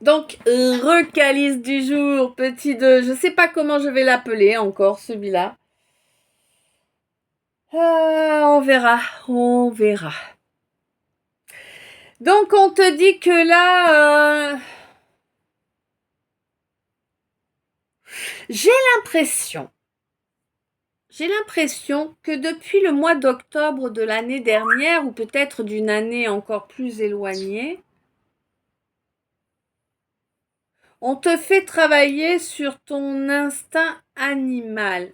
Donc, recalice du jour, petit 2. Je sais pas comment je vais l'appeler encore, celui-là. On verra, on verra. Donc, on te dit que là, j'ai l'impression que depuis le mois d'octobre de l'année dernière, ou peut-être d'une année encore plus éloignée, on te fait travailler sur ton instinct animal,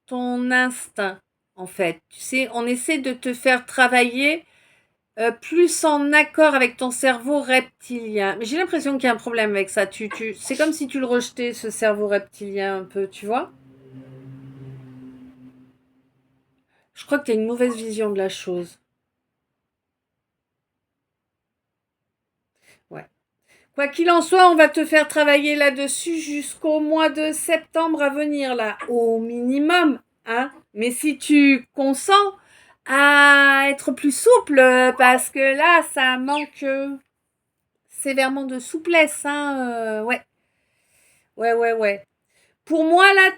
ton instinct, en fait. Tu sais, on essaie de te faire travailler plus en accord avec ton cerveau reptilien. Mais j'ai l'impression qu'il y a un problème avec ça. C'est comme si tu le rejetais, ce cerveau reptilien, un peu, tu vois. Je crois que tu as une mauvaise vision de la chose. Ouais. Quoi qu'il en soit, on va te faire travailler là-dessus jusqu'au mois de septembre à venir, là, au minimum, hein. Mais si tu consens à être plus souple, parce que là, ça manque sévèrement de souplesse, hein. Ouais, ouais, ouais, ouais. Pour moi, là,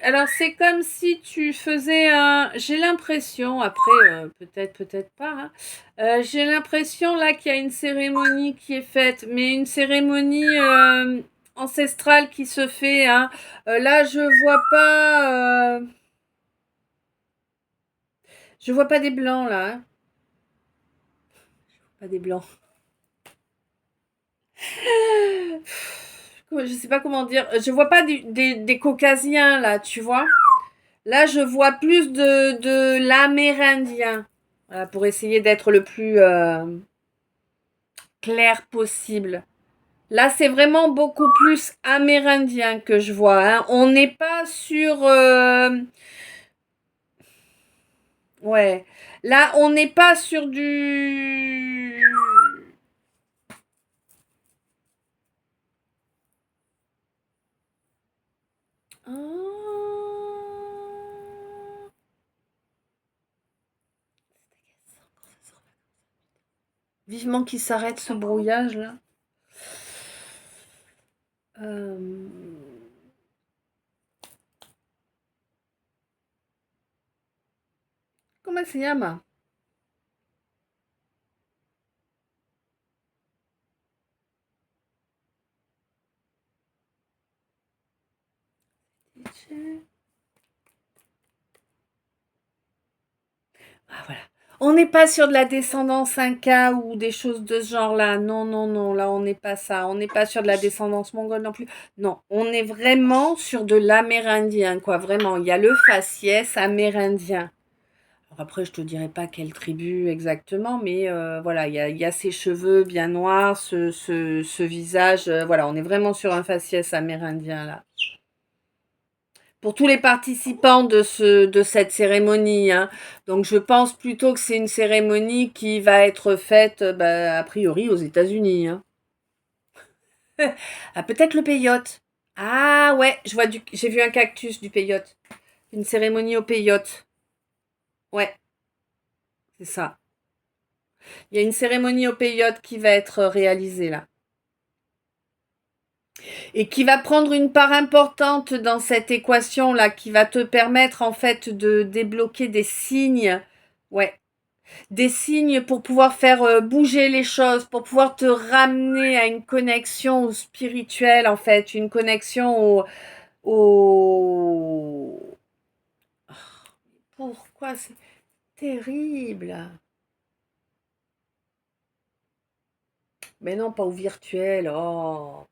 alors, c'est comme si tu faisais un... J'ai l'impression, après, peut-être pas, hein, j'ai l'impression, là, qu'il y a une cérémonie qui est faite, mais une cérémonie ancestrale qui se fait, hein. Là, je vois pas des blancs, là, hein. Pas des blancs. Je sais pas comment dire. Je vois pas des caucasiens, là, tu vois. Là, je vois plus de l'amérindien. Voilà, pour essayer d'être le plus clair possible. Là, c'est vraiment beaucoup plus amérindien que je vois, hein. On n'est pas sur... ouais. Là, on n'est pas sur du... Ah. Vivement qu'il s'arrête ce brouillage là. Euh... Comment ça llama? Ah voilà. On n'est pas sur de la descendance Inca ou des choses de ce genre-là. Non, non, non. Là, on n'est pas ça. On n'est pas sur de la descendance mongole non plus. Non, on est vraiment sur de l'amérindien, quoi. Vraiment, il y a le faciès amérindien. Alors après, je te dirai pas quelle tribu exactement, mais voilà, il y a ces cheveux bien noirs, ce visage. Voilà, on est vraiment sur un faciès amérindien là. Pour tous les participants de cette cérémonie, hein. Donc je pense plutôt que c'est une cérémonie qui va être faite, a priori, aux États-Unis, hein. Ah, peut-être le peyote. Ah ouais, j'ai vu un cactus du peyote. Une cérémonie au peyote. Ouais, c'est ça. Il y a une cérémonie au peyote qui va être réalisée là. Et qui va prendre une part importante dans cette équation là, qui va te permettre en fait de débloquer des signes. Ouais, des signes pour pouvoir faire bouger les choses, pour pouvoir te ramener à une connexion au spirituel, en fait, une connexion au... Pourquoi c'est terrible? Mais non, pas au virtuel, oh.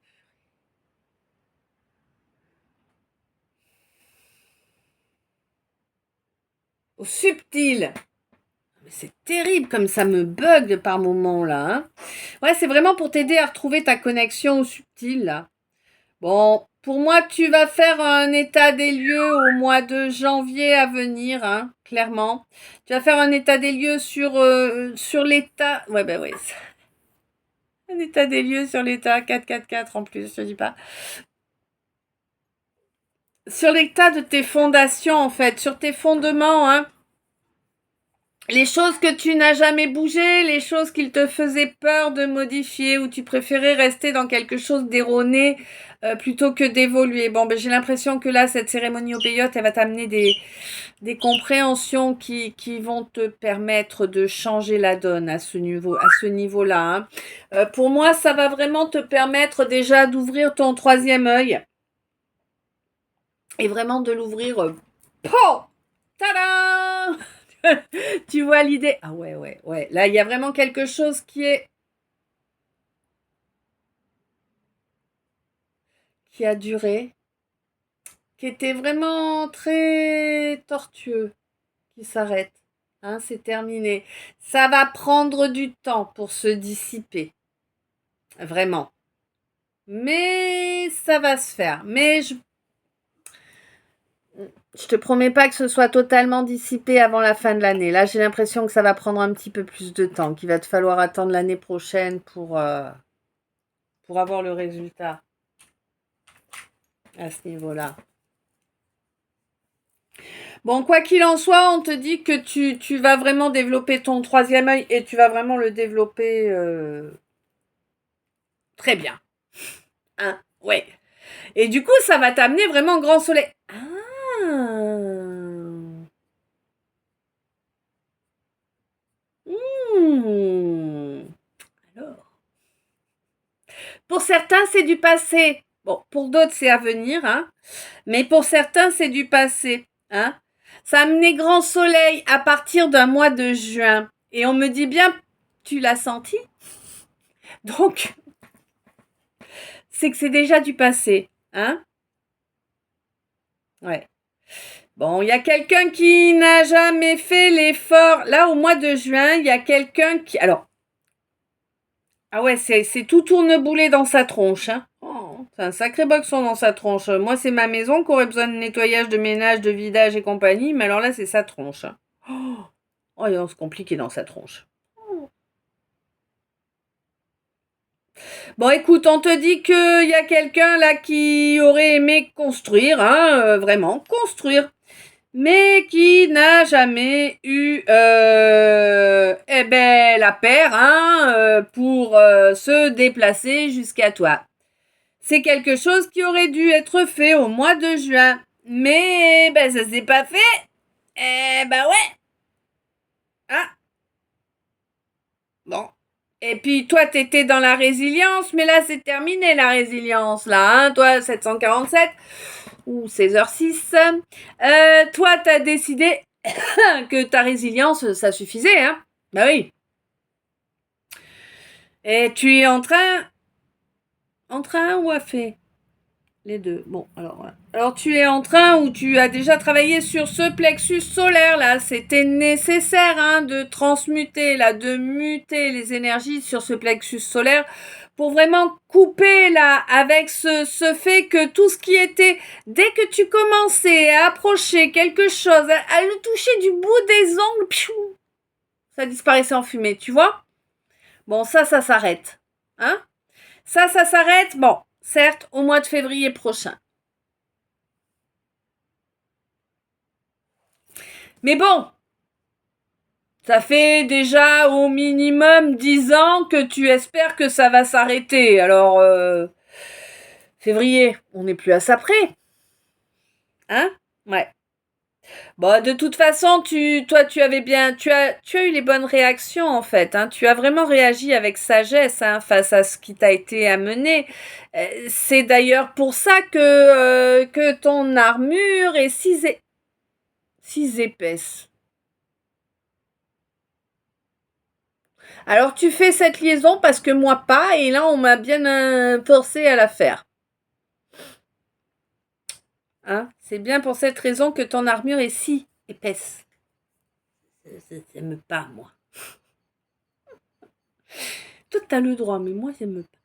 Au subtil. Mais c'est terrible comme ça me bug par moment là, hein. Ouais, c'est vraiment pour t'aider à retrouver ta connexion au subtil là. Bon, pour moi, tu vas faire un état des lieux au mois de janvier à venir, hein, clairement. Tu vas faire un état des lieux sur l'état. Ouais, ben oui. Un état des lieux sur l'état 444 en plus, je te dis pas. Sur l'état de tes fondations, en fait, sur tes fondements, hein. Les choses que tu n'as jamais bougé, les choses qu'il te faisait peur de modifier, ou tu préférais rester dans quelque chose d'erroné plutôt que d'évoluer. Bon, ben, j'ai l'impression que là, cette cérémonie obéyote, elle va t'amener des compréhensions qui vont te permettre de changer la donne à ce niveau-là. Hein. Pour moi, ça va vraiment te permettre déjà d'ouvrir ton troisième œil et vraiment de l'ouvrir. Pow! Tadam! Tu vois l'idée? Ah ouais, ouais, ouais. Là, il y a vraiment quelque chose qui a duré, qui était vraiment très tortueux, qui s'arrête. Hein, c'est terminé. Ça va prendre du temps pour se dissiper. Vraiment. Mais ça va se faire. Mais je te promets pas que ce soit totalement dissipé avant la fin de l'année. Là, j'ai l'impression que ça va prendre un petit peu plus de temps, qu'il va te falloir attendre l'année prochaine pour avoir le résultat à ce niveau-là. Bon, quoi qu'il en soit, on te dit que tu vas vraiment développer ton troisième œil et tu vas vraiment le développer très bien. Hein, ouais. Et du coup, ça va t'amener vraiment au grand soleil. Ah. Mmh. Alors. Pour certains, c'est du passé. Bon, pour d'autres, c'est à venir, hein. Mais pour certains, c'est du passé, hein. Ça a amené grand soleil à partir d'un mois de juin. Et on me dit bien, tu l'as senti? Donc, c'est que c'est déjà du passé, hein. Ouais. Bon, il y a quelqu'un qui n'a jamais fait l'effort. Là, au mois de juin, il y a quelqu'un qui... Alors, ah ouais, c'est tout tourneboulet dans sa tronche, hein. Oh, c'est un sacré boxon dans sa tronche. Moi, c'est ma maison qui aurait besoin de nettoyage, de ménage, de vidage et compagnie. Mais alors là, c'est sa tronche. Hein. Oh, il se compliqué dans sa tronche. Bon, écoute, on te dit qu'il y a quelqu'un là qui aurait aimé construire, hein, vraiment, construire, mais qui n'a jamais eu eh ben, la paire hein, pour se déplacer jusqu'à toi. C'est quelque chose qui aurait dû être fait au mois de juin, mais ben, ça s'est pas fait. Eh ben ouais. Ah, bon. Et puis toi, t'étais dans la résilience, mais là, c'est terminé la résilience, là, hein, toi, 747 ou 16h06. Toi, t'as décidé que ta résilience, ça suffisait, hein. Bah oui. Et tu es en train ou à fait les deux. Bon, alors voilà. Alors tu es en train ou tu as déjà travaillé sur ce plexus solaire là. C'était nécessaire hein, de transmuter là, de muter les énergies sur ce plexus solaire pour vraiment couper là avec ce fait que tout ce qui était dès que tu commençais à approcher quelque chose, à le toucher du bout des ongles, piou, ça disparaissait en fumée, tu vois. Bon ça s'arrête, hein. Ça s'arrête. Bon, certes au mois de février prochain. Mais bon, ça fait déjà au minimum 10 ans que tu espères que ça va s'arrêter. Alors, février, on n'est plus à ça près. Hein? Ouais. Bon, de toute façon, toi, tu avais bien, tu as eu les bonnes réactions en fait. Hein. Tu as vraiment réagi avec sagesse hein, face à ce qui t'a été amené. C'est d'ailleurs pour ça que ton armure est si épaisse. Alors tu fais cette liaison parce que moi pas, et là on m'a bien forcé à la faire. Hein, c'est bien pour cette raison que ton armure est si épaisse. Ça me pas, moi. Toi, t'as le droit, mais moi, ça me pas.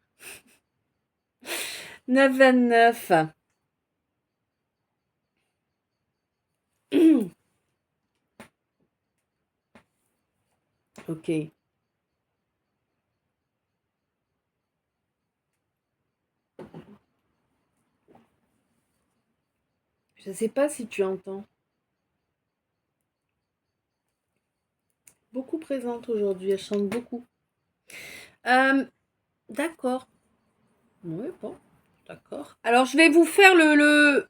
9,29. Ok. Je sais pas si tu entends. présente aujourd'hui, elle chante beaucoup. D'accord. Oui, bon, d'accord. Alors, je vais vous faire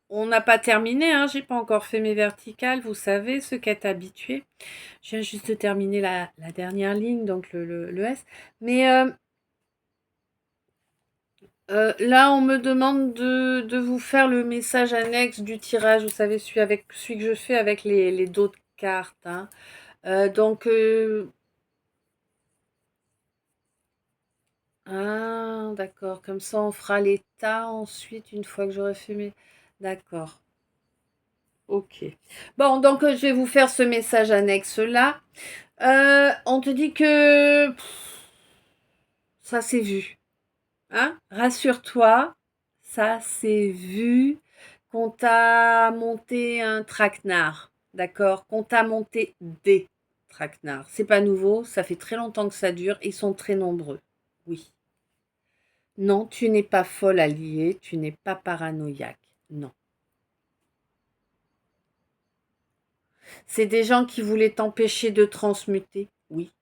on n'a pas terminé, hein, j'ai pas encore fait mes verticales, vous savez, ce qu'être habitué. Je viens juste de terminer la dernière ligne, donc le S. Mais là, on me demande de vous faire le message annexe du tirage, vous savez, celui que je fais avec les d'autres cartes. Hein. Donc, ah, d'accord. Comme ça, on fera l'état ensuite, une fois que j'aurai fait mes... D'accord. Ok. Bon, donc je vais vous faire ce message annexe là. On te dit que ça c'est vu. Hein? Rassure-toi, ça c'est vu qu'on t'a monté un traquenard. D'accord? Qu'on t'a monté des traquenards. C'est pas nouveau, ça fait très longtemps que ça dure. Ils sont très nombreux. Oui. Non, tu n'es pas folle alliée, tu n'es pas paranoïaque. Non. C'est des gens qui voulaient t'empêcher de transmuter. Oui.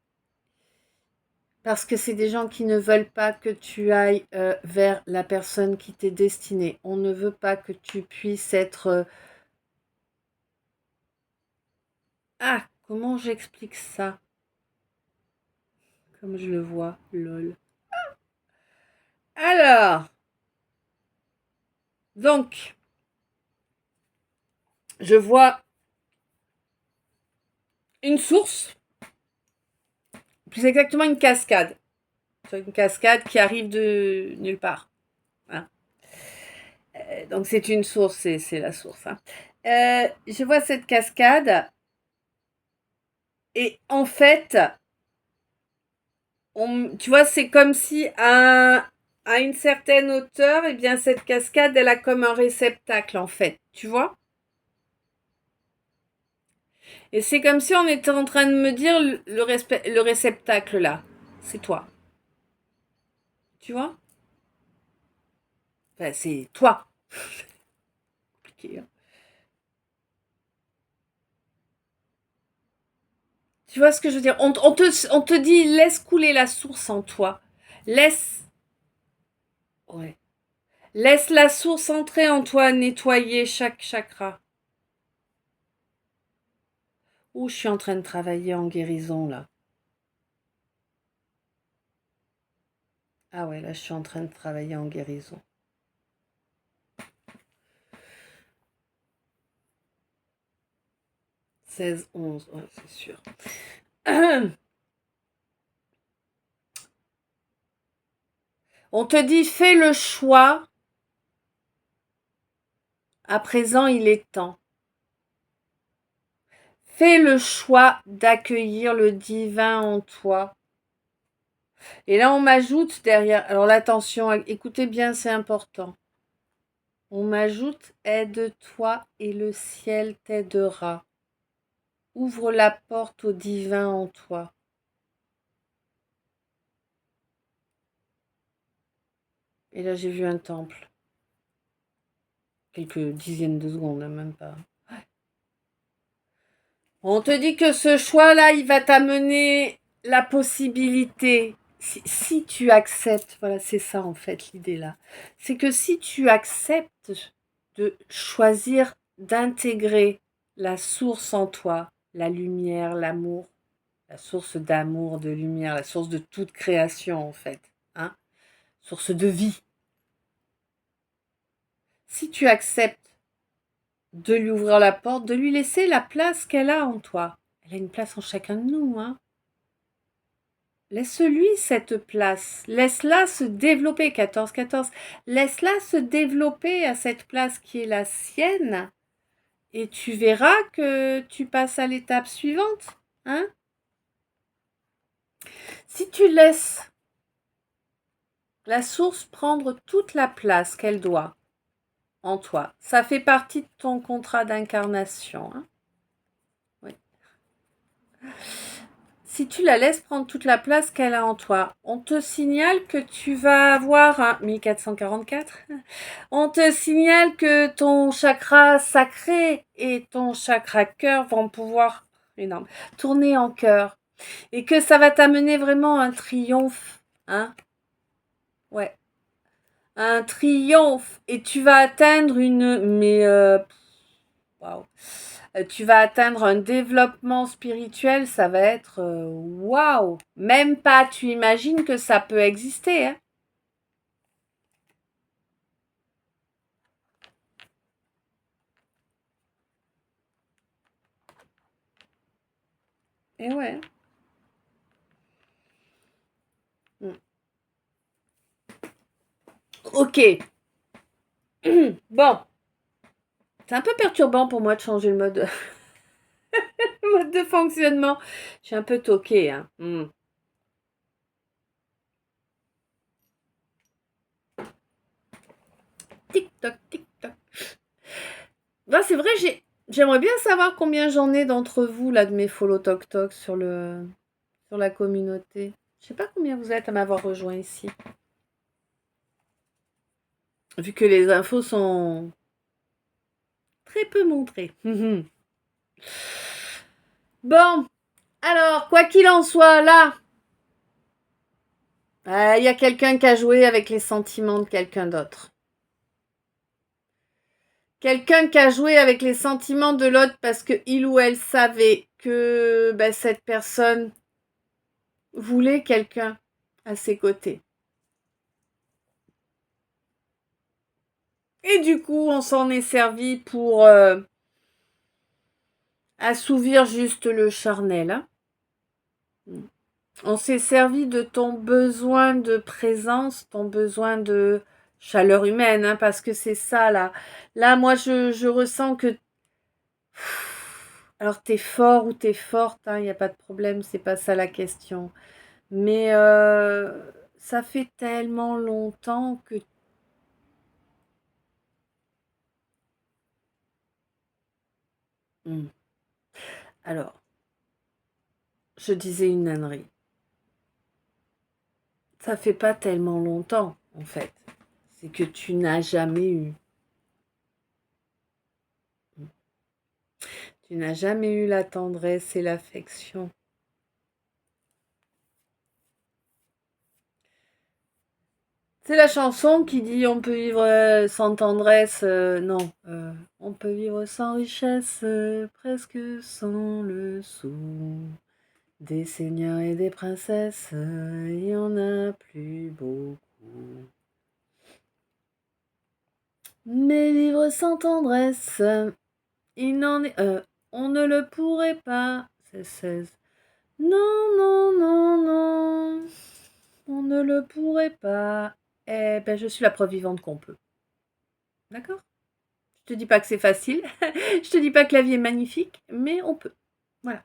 Parce que c'est des gens qui ne veulent pas que tu ailles vers la personne qui t'est destinée. On ne veut pas que tu puisses être... Ah, comment j'explique ça? Comme je le vois, lol. Alors, donc, je vois une source, plus exactement une cascade. Une cascade qui arrive de nulle part. Hein. Donc c'est une source, c'est la source. Hein. Je vois cette cascade et en fait, tu vois, c'est comme si à une certaine hauteur, eh bien cette cascade, elle a comme un réceptacle en fait, tu vois. Et c'est comme si on était en train de me dire le réceptacle là, c'est toi, tu vois. Enfin, c'est toi. Compliqué, hein. Tu vois ce que je veux dire? On te dit laisse couler la source en toi. Laisse. Ouais. Laisse la source entrer en toi, nettoyer chaque chakra. Ouh, je suis en train de travailler en guérison là. Ah ouais, là je suis en train de travailler en guérison. 16, 11, ouais, c'est sûr. On te dit fais le choix. À présent, il est temps. Fais le choix d'accueillir le divin en toi. Et là, on m'ajoute derrière. Alors, l'attention, écoutez bien, c'est important. On m'ajoute aide-toi et le ciel t'aidera. Ouvre la porte au divin en toi. Et là, j'ai vu un temple. Quelques dizaines de secondes, même pas. On te dit que ce choix-là, il va t'amener la possibilité, si tu acceptes, voilà, c'est ça en fait l'idée là, c'est que si tu acceptes de choisir d'intégrer la source en toi, la lumière, l'amour, la source d'amour, de lumière, la source de toute création en fait, hein, source de vie. Si tu acceptes de lui ouvrir la porte, de lui laisser la place qu'elle a en toi, elle a une place en chacun de nous, hein. Laisse-lui cette place. Laisse-la se développer. 14, 14. Laisse-la se développer à cette place qui est la sienne. Et tu verras que tu passes à l'étape suivante. Hein? Si tu laisses la source prendre toute la place qu'elle doit en toi, ça fait partie de ton contrat d'incarnation. Hein? Oui. Si tu la laisses prendre toute la place qu'elle a en toi, on te signale que tu vas avoir un 1444. On te signale que ton chakra sacré et ton chakra cœur vont pouvoir, énorme, tourner en cœur. Et que ça va t'amener vraiment un triomphe, hein? Ouais, un triomphe. Et tu vas atteindre waouh. Tu vas atteindre un développement spirituel, ça va être waouh. Même pas, tu imagines que ça peut exister, hein? Et ouais. Mm. Ok. Bon, c'est un peu perturbant pour moi de changer le mode, mode de fonctionnement. Je suis un peu toquée, hein. Mm. Tic-toc, tic-toc. Ben, c'est vrai, j'aimerais bien savoir combien j'en ai d'entre vous, là, de mes follow toc toc sur la communauté. Je sais pas combien vous êtes à m'avoir rejoint ici. Vu que les infos sont très peu montrées. Bon, alors, quoi qu'il en soit, là, il y a quelqu'un qui a joué avec les sentiments de quelqu'un d'autre. Quelqu'un qui a joué avec les sentiments de l'autre parce que il ou elle savait que ben, cette personne voulait quelqu'un à ses côtés. Et du coup, on s'en est servi pour assouvir juste le charnel. Hein. On s'est servi de ton besoin de présence, ton besoin de chaleur humaine, hein, parce que c'est ça là. Là, moi, je ressens que alors t'es fort ou t'es forte, il n'y a pas de problème, c'est pas ça la question. Mais ça fait tellement longtemps que... Hmm. Alors, je disais une ânerie. Ça fait pas tellement longtemps, en fait. C'est que tu n'as jamais eu. Tu n'as jamais eu la tendresse et l'affection. C'est la chanson qui dit on peut vivre sans tendresse. Non, on peut vivre sans richesse, presque sans le sou. Des seigneurs et des princesses, il y en a plus beaucoup. Mais vivre sans tendresse, il n'en est. On ne le pourrait pas. C'est 16. Non, non, non, non. On ne le pourrait pas. Eh ben, je suis la preuve vivante qu'on peut. D'accord? Je te dis pas que c'est facile. Je te dis pas que la vie est magnifique, mais on peut. Voilà.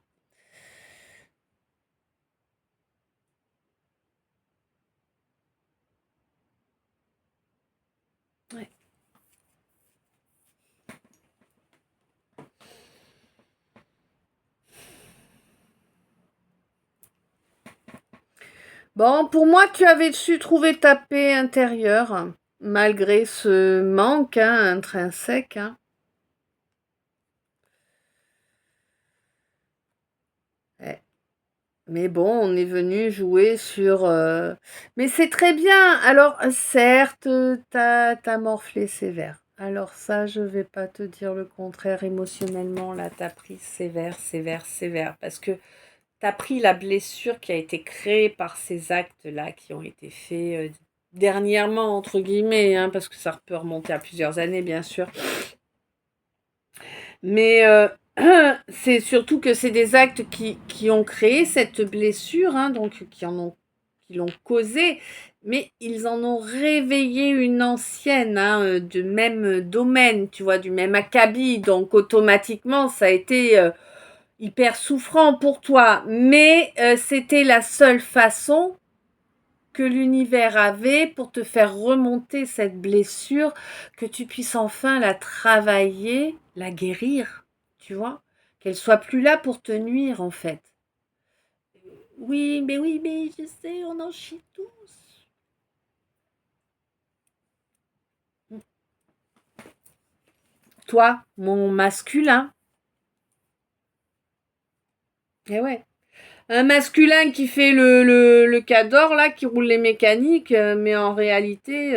Ouais. Bon, pour moi, tu avais su trouver ta paix intérieure, malgré ce manque intrinsèque. Hein. Ouais. Mais bon, on est venu jouer sur... Mais c'est très bien. Alors, certes, t'as morflé sévère. Alors ça, je vais pas te dire le contraire. Émotionnellement, là, t'as pris sévère, sévère, sévère. Parce que t'as pris la blessure qui a été créée par ces actes-là qui ont été faits dernièrement, entre guillemets, hein, parce que ça peut remonter à plusieurs années, bien sûr. Mais c'est surtout que c'est des actes qui ont créé cette blessure, hein, donc qui l'ont causée, mais ils en ont réveillé une ancienne, hein, du même domaine, tu vois, du même acabit. Donc automatiquement, ça a été hyper souffrant pour toi. Mais c'était la seule façon que l'univers avait pour te faire remonter cette blessure, que tu puisses enfin la travailler, la guérir, tu vois, qu'elle soit plus là pour te nuire en fait. Oui, mais je sais, on en chie tous. Toi, mon masculin, eh ouais. Un masculin qui fait le cador, là, qui roule les mécaniques, mais en réalité,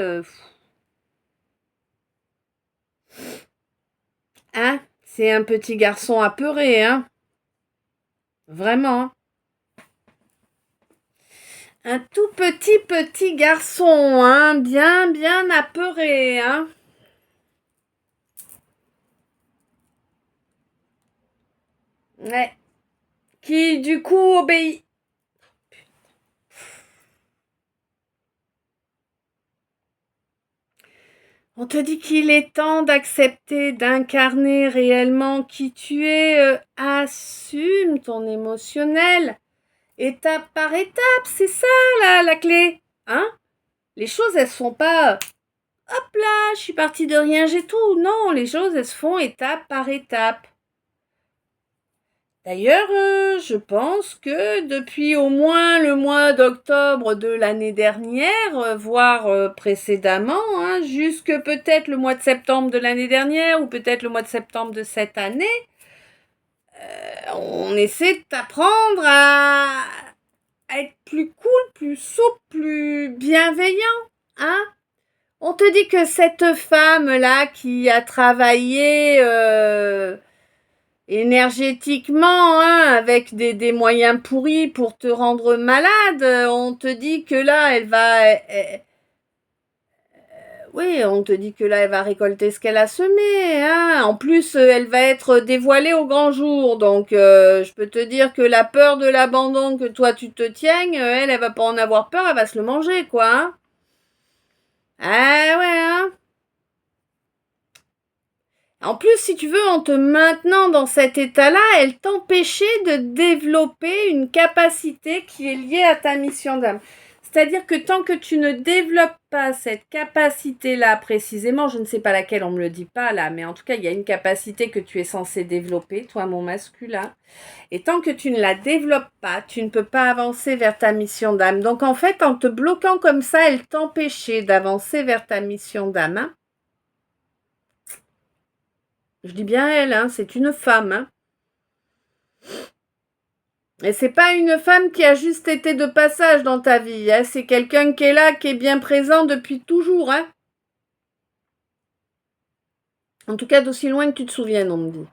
hein, c'est un petit garçon apeuré, hein. Vraiment, hein. Un tout petit garçon, hein, bien apeuré, hein. Ouais. Qui, du coup, obéit. On te dit qu'il est temps d'accepter, d'incarner réellement qui tu es. Assume ton émotionnel. Étape par étape, c'est ça la clé. Hein? Les choses, elles se font pas. Hop là, je suis partie de rien, j'ai tout. Non, les choses, elles se font étape par étape. D'ailleurs, je pense que depuis au moins le mois d'octobre de l'année dernière, voire précédemment, hein, jusque peut-être le mois de septembre de l'année dernière ou peut-être le mois de septembre de cette année, on essaie de t'apprendre à être plus cool, plus souple, plus bienveillant. Hein? On te dit que cette femme-là qui a travaillé énergétiquement, hein, avec des moyens pourris pour te rendre malade, on te dit que là, elle va... oui, on te dit que là, elle va récolter ce qu'elle a semé. Hein. En plus, elle va être dévoilée au grand jour. Donc, je peux te dire que la peur de l'abandon que toi, tu te tiens, elle va pas en avoir peur, elle va se le manger, quoi. Hein. Ah ouais, hein. En plus, si tu veux, en te maintenant dans cet état-là, elle t'empêchait de développer une capacité qui est liée à ta mission d'âme. C'est-à-dire que tant que tu ne développes pas cette capacité-là précisément, je ne sais pas laquelle, on ne me le dit pas là, mais en tout cas, il y a une capacité que tu es censé développer, toi mon masculin, et tant que tu ne la développes pas, tu ne peux pas avancer vers ta mission d'âme. Donc en fait, en te bloquant comme ça, elle t'empêchait d'avancer vers ta mission d'âme. Hein. Je dis bien elle, hein, c'est une femme. Hein. Et c'est pas une femme qui a juste été de passage dans ta vie. Hein. C'est quelqu'un qui est là, qui est bien présent depuis toujours. Hein. En tout cas, d'aussi loin que tu te souviennes, on me dit.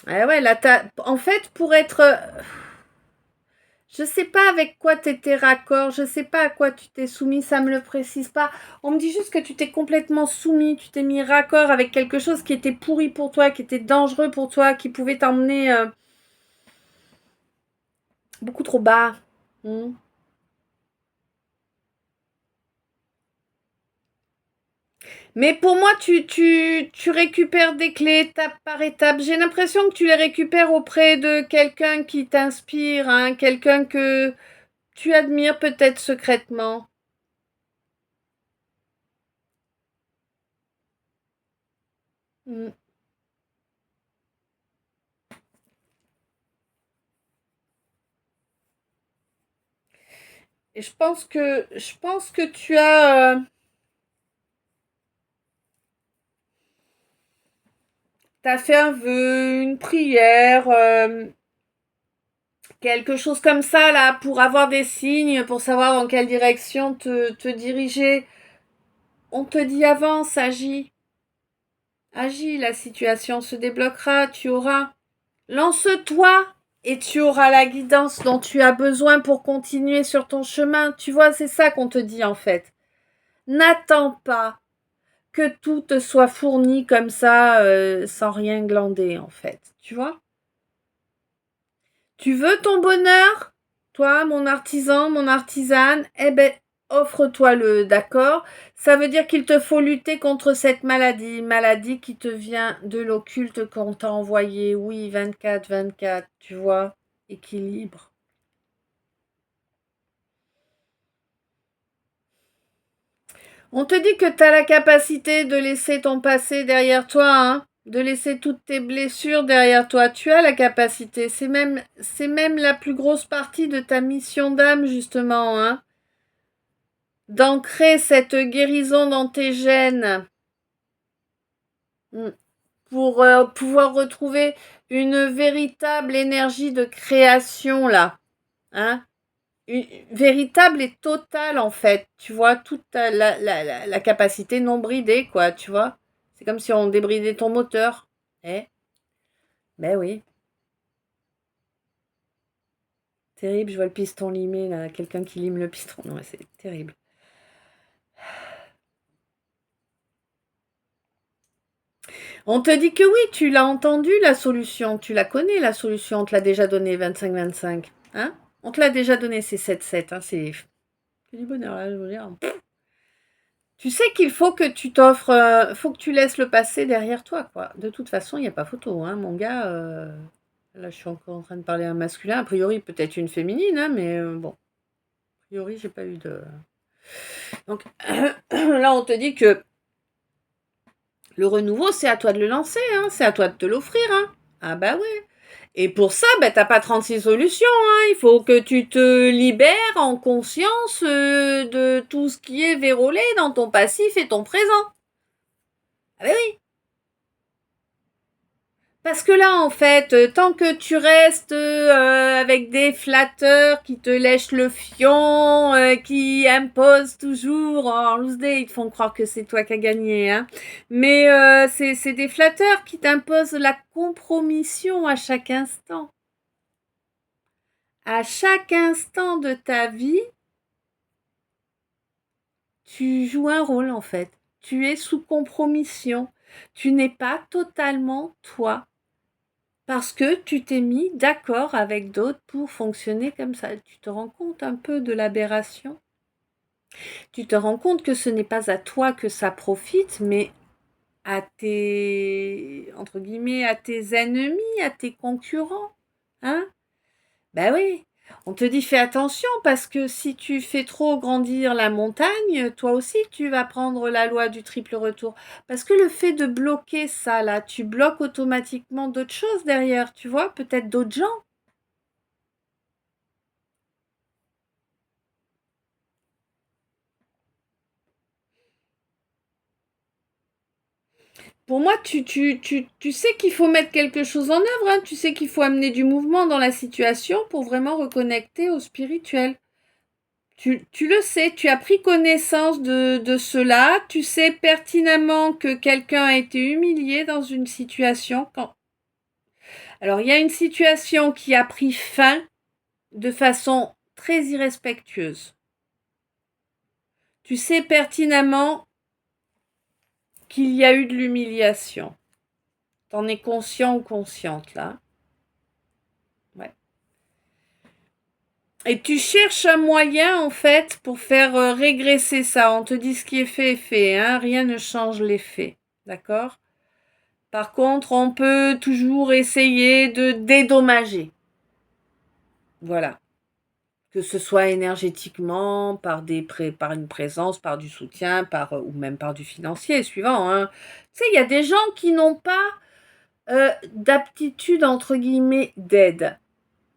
Ah ouais, là, en fait, pour être... Je sais pas avec quoi tu étais raccord, je sais pas à quoi tu t'es soumis, ça me le précise pas. On me dit juste que tu t'es complètement soumis, tu t'es mis raccord avec quelque chose qui était pourri pour toi, qui était dangereux pour toi, qui pouvait t'emmener beaucoup trop bas. Hmm. Mais pour moi, tu récupères des clés étape par étape. J'ai l'impression que tu les récupères auprès de quelqu'un qui t'inspire, hein, quelqu'un que tu admires peut-être secrètement. Mm. Et je pense que tu as fait un vœu, une prière, quelque chose comme ça là, pour avoir des signes, pour savoir dans quelle direction te diriger. On te dit avance, agis, agis, la situation se débloquera, tu auras. Lance-toi et tu auras la guidance dont tu as besoin pour continuer sur ton chemin. Tu vois, c'est ça qu'on te dit en fait. N'attends pas que tout te soit fourni comme ça, sans rien glander en fait. Tu vois? Tu veux ton bonheur? Toi, mon artisan, mon artisane, eh ben, offre-toi-le, d'accord? Ça veut dire qu'il te faut lutter contre cette maladie qui te vient de l'occulte qu'on t'a envoyé. Oui, 24-24, tu vois? Équilibre. On te dit que tu as la capacité de laisser ton passé derrière toi, hein, de laisser toutes tes blessures derrière toi. Tu as la capacité. C'est même la plus grosse partie de ta mission d'âme, justement, hein, d'ancrer cette guérison dans tes gènes. Mm. pour pouvoir retrouver une véritable énergie de création là, hein, une véritable et totale en fait, tu vois, toute la capacité non bridée quoi, tu vois. C'est comme si on débridait ton moteur. Eh, ben oui, terrible, je vois le piston limé là, quelqu'un qui lime le piston, non, c'est terrible. On te dit que oui, tu l'as entendu la solution, tu la connais la solution, on te l'a déjà donnée 25-25, hein? On te l'a déjà donné, c'est 7-7, hein, c'est du bonheur là, je veux dire. Tu sais qu'il faut que tu t'offres, faut que tu laisses le passé derrière toi, quoi. De toute façon, il n'y a pas photo, hein, mon gars. Là, je suis encore en train de parler à un masculin, a priori peut-être une féminine, hein, mais bon, a priori, j'ai pas eu de. Donc là, on te dit que le renouveau, c'est à toi de le lancer, hein, c'est à toi de te l'offrir, hein. Ah bah ouais. Et pour ça, ben, t'as pas 36 solutions, hein. Il faut que tu te libères en conscience de tout ce qui est vérolé dans ton passif et ton présent. Ah ben oui. Parce que là, en fait, tant que tu restes avec des flatteurs qui te lèchent le fion, qui imposent toujours en loose day, ils te font croire que c'est toi qui as gagné, hein. Mais c'est des flatteurs qui t'imposent la compromission à chaque instant. À chaque instant de ta vie, tu joues un rôle, en fait. Tu es sous compromission. Tu n'es pas totalement toi. Parce que tu t'es mis d'accord avec d'autres pour fonctionner comme ça. Tu te rends compte un peu de l'aberration? Tu te rends compte que ce n'est pas à toi que ça profite, mais à tes, entre guillemets, à tes ennemis, à tes concurrents. Hein? Ben oui. On te dit fais attention parce que si tu fais trop grandir la montagne, toi aussi tu vas prendre la loi du triple retour. Parce que le fait de bloquer ça là, tu bloques automatiquement d'autres choses derrière, tu vois, peut-être d'autres gens. Pour moi, tu sais qu'il faut mettre quelque chose en œuvre, hein. Tu sais qu'il faut amener du mouvement dans la situation pour vraiment reconnecter au spirituel. Tu le sais, tu as pris connaissance de cela, tu sais pertinemment que quelqu'un a été humilié dans une situation. Alors, il y a une situation qui a pris fin de façon très irrespectueuse. Tu sais pertinemment qu'il y a eu de l'humiliation. T'en es conscient ou consciente là? Ouais. Et tu cherches un moyen, en fait, pour faire régresser ça. On te dit ce qui est fait, hein. Rien ne change les faits. D'accord? Par contre, on peut toujours essayer de dédommager. Voilà. Que ce soit énergétiquement, par une présence, par du soutien, ou même par du financier, suivant, hein. Tu sais, il y a des gens qui n'ont pas d'aptitude, entre guillemets, d'aide,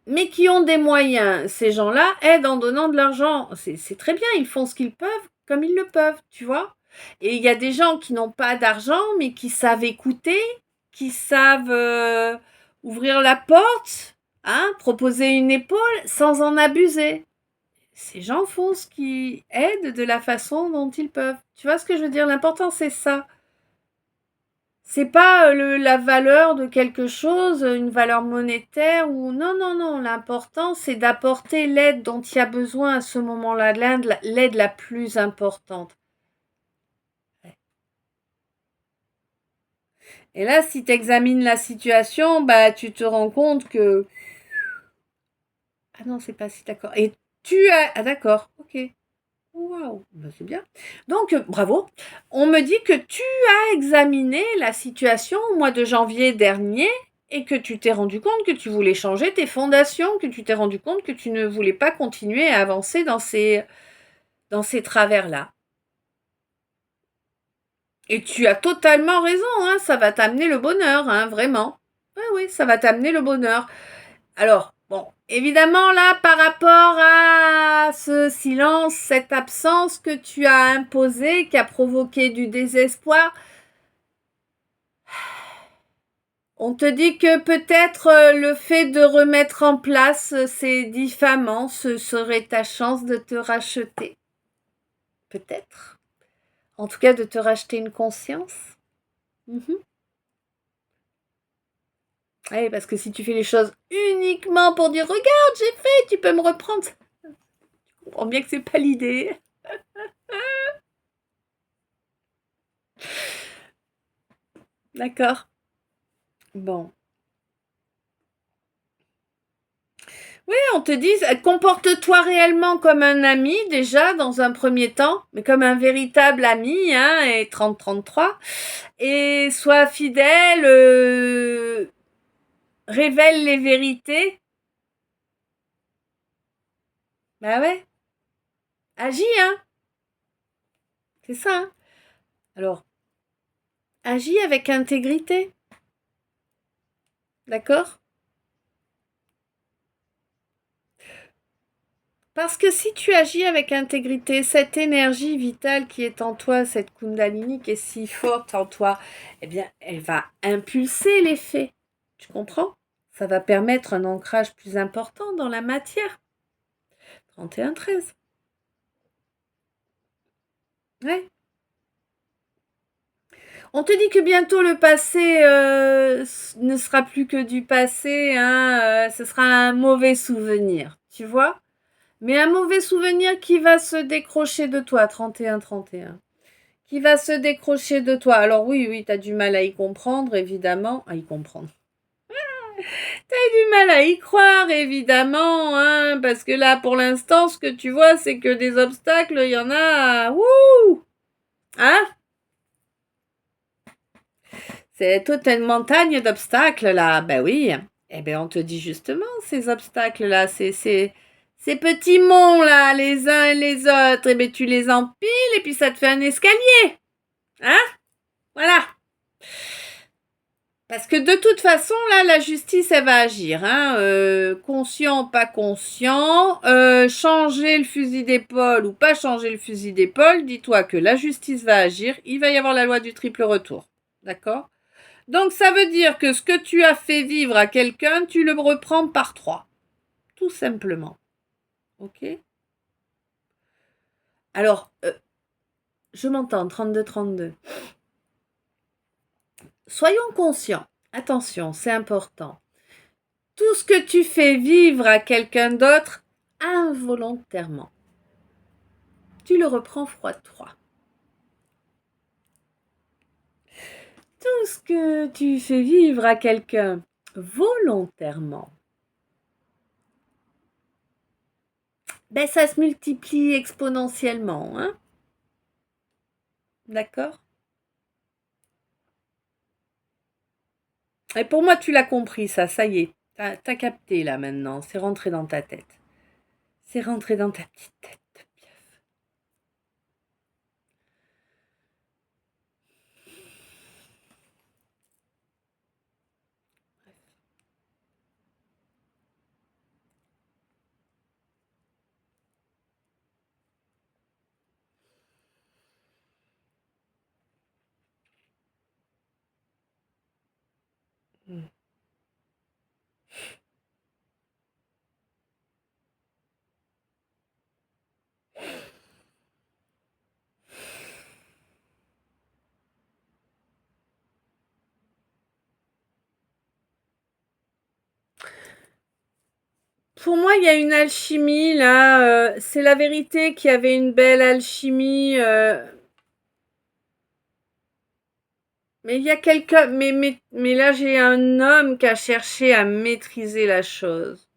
mais qui ont des moyens. Ces gens-là aident en donnant de l'argent. C'est très bien, ils font ce qu'ils peuvent comme ils le peuvent, tu vois. Et il y a des gens qui n'ont pas d'argent, mais qui savent écouter, qui savent ouvrir la porte, hein, proposer une épaule sans en abuser. Ces gens font ce qui aide de la façon dont ils peuvent. Tu vois ce que je veux dire? L'important, c'est ça. C'est pas la valeur de quelque chose, une valeur monétaire ou non, non, non. L'important, c'est d'apporter l'aide dont il y a besoin à ce moment-là, l'aide la plus importante. Et là, si tu examines la situation, bah, tu te rends compte que... Ah non, c'est pas si d'accord. Et tu as... Ah d'accord, ok. Waouh, bah, c'est bien. Donc, bravo. On me dit que tu as examiné la situation au mois de janvier dernier et que tu t'es rendu compte que tu voulais changer tes fondations, que tu t'es rendu compte que tu ne voulais pas continuer à avancer dans ces travers-là. Et tu as totalement raison, hein, ça va t'amener le bonheur, hein, vraiment. Oui, oui, ça va t'amener le bonheur. Alors, bon, évidemment, là, par rapport à ce silence, cette absence que tu as imposée, qui a provoqué du désespoir, On te dit que peut-être le fait de remettre en place ces diffamants, ce serait ta chance de te racheter. Peut-être. En tout cas, de te racheter une conscience. Oui, parce que si tu fais les choses uniquement pour dire regarde, j'ai fait, tu peux me reprendre. Tu comprends bien que c'est pas l'idée. D'accord. Bon. Oui, on te dit, comporte-toi réellement comme un ami, déjà, dans un premier temps, mais comme un véritable ami, hein, et 30-33, et sois fidèle, révèle les vérités. Bah ouais, agis, hein, c'est ça, hein. Alors, agis avec intégrité, d'accord? Parce que si tu agis avec intégrité, cette énergie vitale qui est en toi, cette Kundalini qui est si forte en toi, eh bien, elle va impulser les faits. Tu comprends? Ça va permettre un ancrage plus important dans la matière. 31-13. Ouais. On te dit que bientôt le passé ne sera plus que du passé, hein, ce sera un mauvais souvenir, tu vois? Mais un mauvais souvenir qui va se décrocher de toi, 31-31. Qui va se décrocher de toi. Alors oui, tu as du mal à y comprendre, évidemment. À y comprendre. T'as du mal à y croire, évidemment, hein, parce que là, pour l'instant, ce que tu vois, c'est que des obstacles, il y en a. Wouh! Hein? C'est toute une montagne d'obstacles, là. Ben oui. Eh bien, on te dit justement, ces obstacles-là, ces petits monts, là, les uns et les autres, eh bien, tu les empiles et puis ça te fait un escalier. Hein? Voilà. Parce que de toute façon, là, la justice, elle va agir. Hein, conscient, pas conscient. Changer le fusil d'épaule ou pas changer le fusil d'épaule, dis-toi que la justice va agir. Il va y avoir la loi du triple retour. D'accord? Donc, ça veut dire que ce que tu as fait vivre à quelqu'un, tu le reprends par 3. Tout simplement. Ok? Alors, je m'entends, 32-32. Soyons conscients. Attention, c'est important. Tout ce que tu fais vivre à quelqu'un d'autre, involontairement, tu le reprends x3. Tout ce que tu fais vivre à quelqu'un volontairement, ben ça se multiplie exponentiellement, hein? D'accord? Et pour moi, tu l'as compris, ça y est. T'as capté là maintenant, c'est rentré dans ta tête. C'est rentré dans ta petite tête de pieuvre. Hmm. Pour moi, il y a une alchimie là. C'est la vérité qu'il y avait une belle alchimie. Mais il y a quelqu'un. Mais là, j'ai un homme qui a cherché à maîtriser la chose.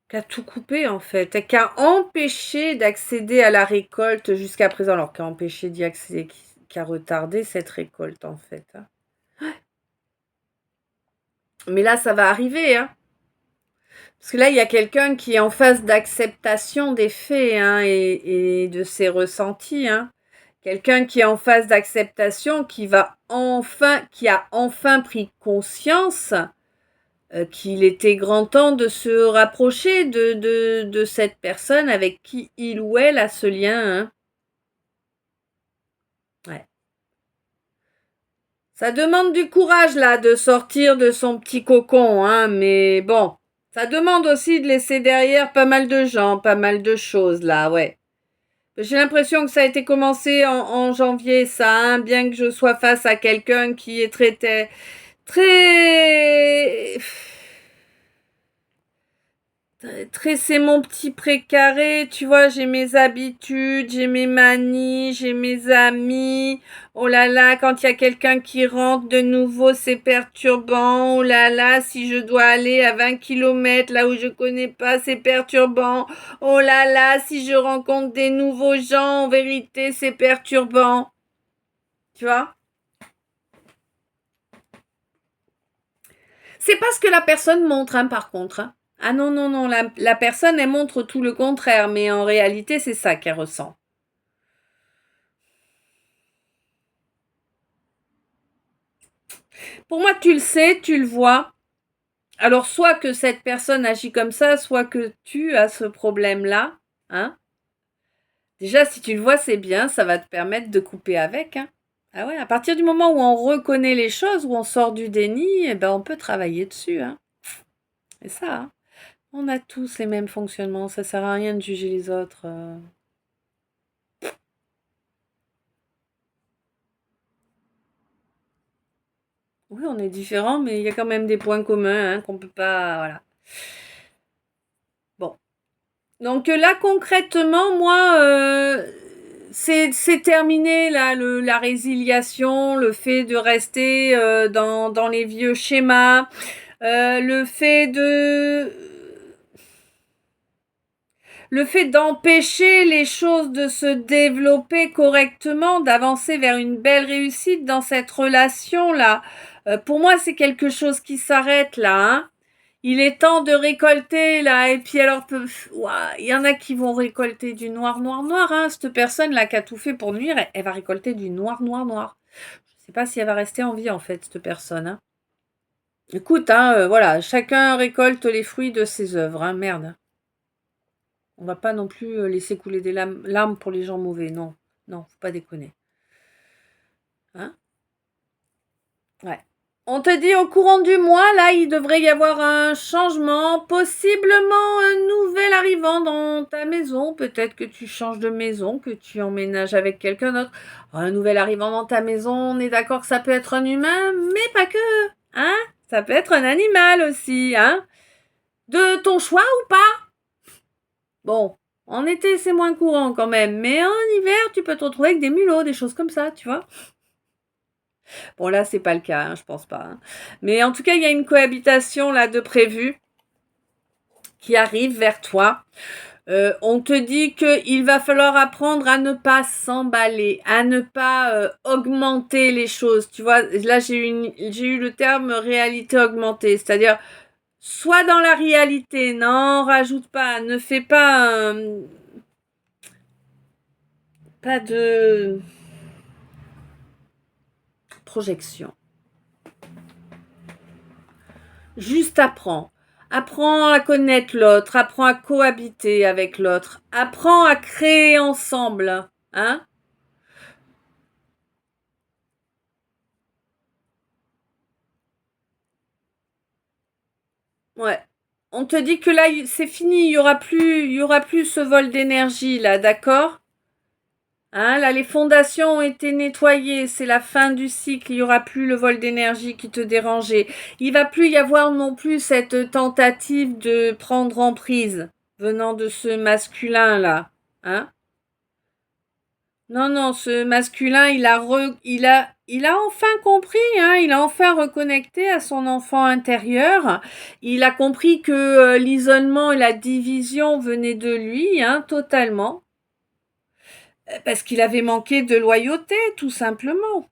Qui a tout coupé en fait. Et qui a empêché d'accéder à la récolte jusqu'à présent. Alors, qui a empêché d'y accéder. Qui a retardé cette récolte en fait. Hein. Mais là, ça va arriver. Hein. Parce que là, il y a quelqu'un qui est en phase d'acceptation des faits hein, et de ses ressentis. Hein. Quelqu'un qui est en phase d'acceptation, qui a enfin pris conscience qu'il était grand temps de se rapprocher de cette personne avec qui il ou elle a ce lien. Hein. Ouais. Ça demande du courage, là, de sortir de son petit cocon, hein, mais bon. Ça demande aussi de laisser derrière pas mal de gens, pas mal de choses, là, ouais. J'ai l'impression que ça a été commencé en janvier, ça, hein, bien que je sois face à quelqu'un qui est très, c'est mon petit précaré, tu vois, j'ai mes habitudes, j'ai mes manies, j'ai mes amis. Oh là là, quand il y a quelqu'un qui rentre de nouveau, c'est perturbant. Oh là là, si je dois aller à 20 kilomètres là où je connais pas, c'est perturbant. Oh là là, si je rencontre des nouveaux gens, en vérité, c'est perturbant. Tu vois? C'est pas ce que la personne montre, hein, par contre, hein. Ah non, non, non, la personne, elle montre tout le contraire, mais en réalité, c'est ça qu'elle ressent. Pour moi, tu le sais, tu le vois. Alors, soit que cette personne agit comme ça, soit que tu as ce problème-là, hein. Déjà, si tu le vois, c'est bien, ça va te permettre de couper avec, hein. Ah ouais, à partir du moment où on reconnaît les choses, où on sort du déni, eh ben, on peut travailler dessus, hein. C'est ça, hein. On a tous les mêmes fonctionnements, ça sert à rien de juger les autres. Oui, on est différents, mais il y a quand même des points communs, hein, qu'on peut pas, voilà. Bon. Donc là, concrètement, moi, c'est terminé, là, la résiliation, le fait de rester dans les vieux schémas, le fait d'empêcher les choses de se développer correctement, d'avancer vers une belle réussite dans cette relation-là. Pour moi, c'est quelque chose qui s'arrête là, hein. Il est temps de récolter là, et puis alors, il y en a qui vont récolter du noir, noir, noir, hein. Cette personne-là qui a tout fait pour nuire, elle va récolter du noir, noir, noir. Je sais pas si elle va rester en vie en fait, cette personne, hein. Écoute, hein, voilà, chacun récolte les fruits de ses œuvres, hein, merde. On va pas non plus laisser couler des larmes pour les gens mauvais, non. Non, faut pas déconner. Hein? Ouais. On te dit au courant du mois, là, il devrait y avoir un changement, possiblement un nouvel arrivant dans ta maison. Peut-être que tu changes de maison, que tu emménages avec quelqu'un d'autre. Un nouvel arrivant dans ta maison, on est d'accord que ça peut être un humain, mais pas que. Hein? Ça peut être un animal aussi, hein? De ton choix ou pas? Bon, en été, c'est moins courant quand même, mais en hiver, tu peux te retrouver avec des mulots, des choses comme ça, tu vois. Bon, là, c'est pas le cas, hein, je pense pas, hein. Mais en tout cas, il y a une cohabitation là de prévue qui arrive vers toi. On te dit qu'il va falloir apprendre à ne pas s'emballer, à ne pas augmenter les choses. Tu vois, là, j'ai eu le terme réalité augmentée, c'est-à-dire soit dans la réalité, non, rajoute pas, ne fais pas pas de projection. Juste apprends. Apprends à connaître l'autre, apprends à cohabiter avec l'autre, apprends à créer ensemble, hein? Ouais. On te dit que là, c'est fini, il y aura plus ce vol d'énergie là, d'accord? Hein, là, les fondations ont été nettoyées, c'est la fin du cycle, il n'y aura plus le vol d'énergie qui te dérangeait. Il va plus y avoir non plus cette tentative de prendre emprise venant de ce masculin-là. Hein? Non, non, ce masculin, il a enfin compris, hein, il a enfin reconnecté à son enfant intérieur. Il a compris que l'isolement et la division venaient de lui, hein, totalement. Parce qu'il avait manqué de loyauté, tout simplement.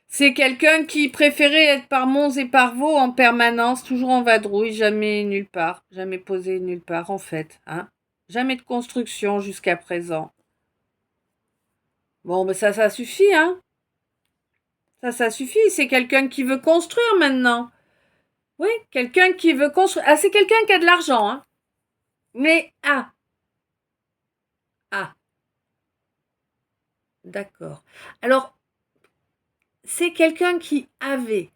C'est quelqu'un qui préférait être par monts et par vaux en permanence, toujours en vadrouille, jamais nulle part, jamais posé nulle part, en fait, hein. Jamais de construction jusqu'à présent. Bon, ben ça suffit, hein. Ça suffit. C'est quelqu'un qui veut construire maintenant. Oui, quelqu'un qui veut construire. Ah, c'est quelqu'un qui a de l'argent, hein. Mais, ah, D'accord. Alors, c'est quelqu'un qui avait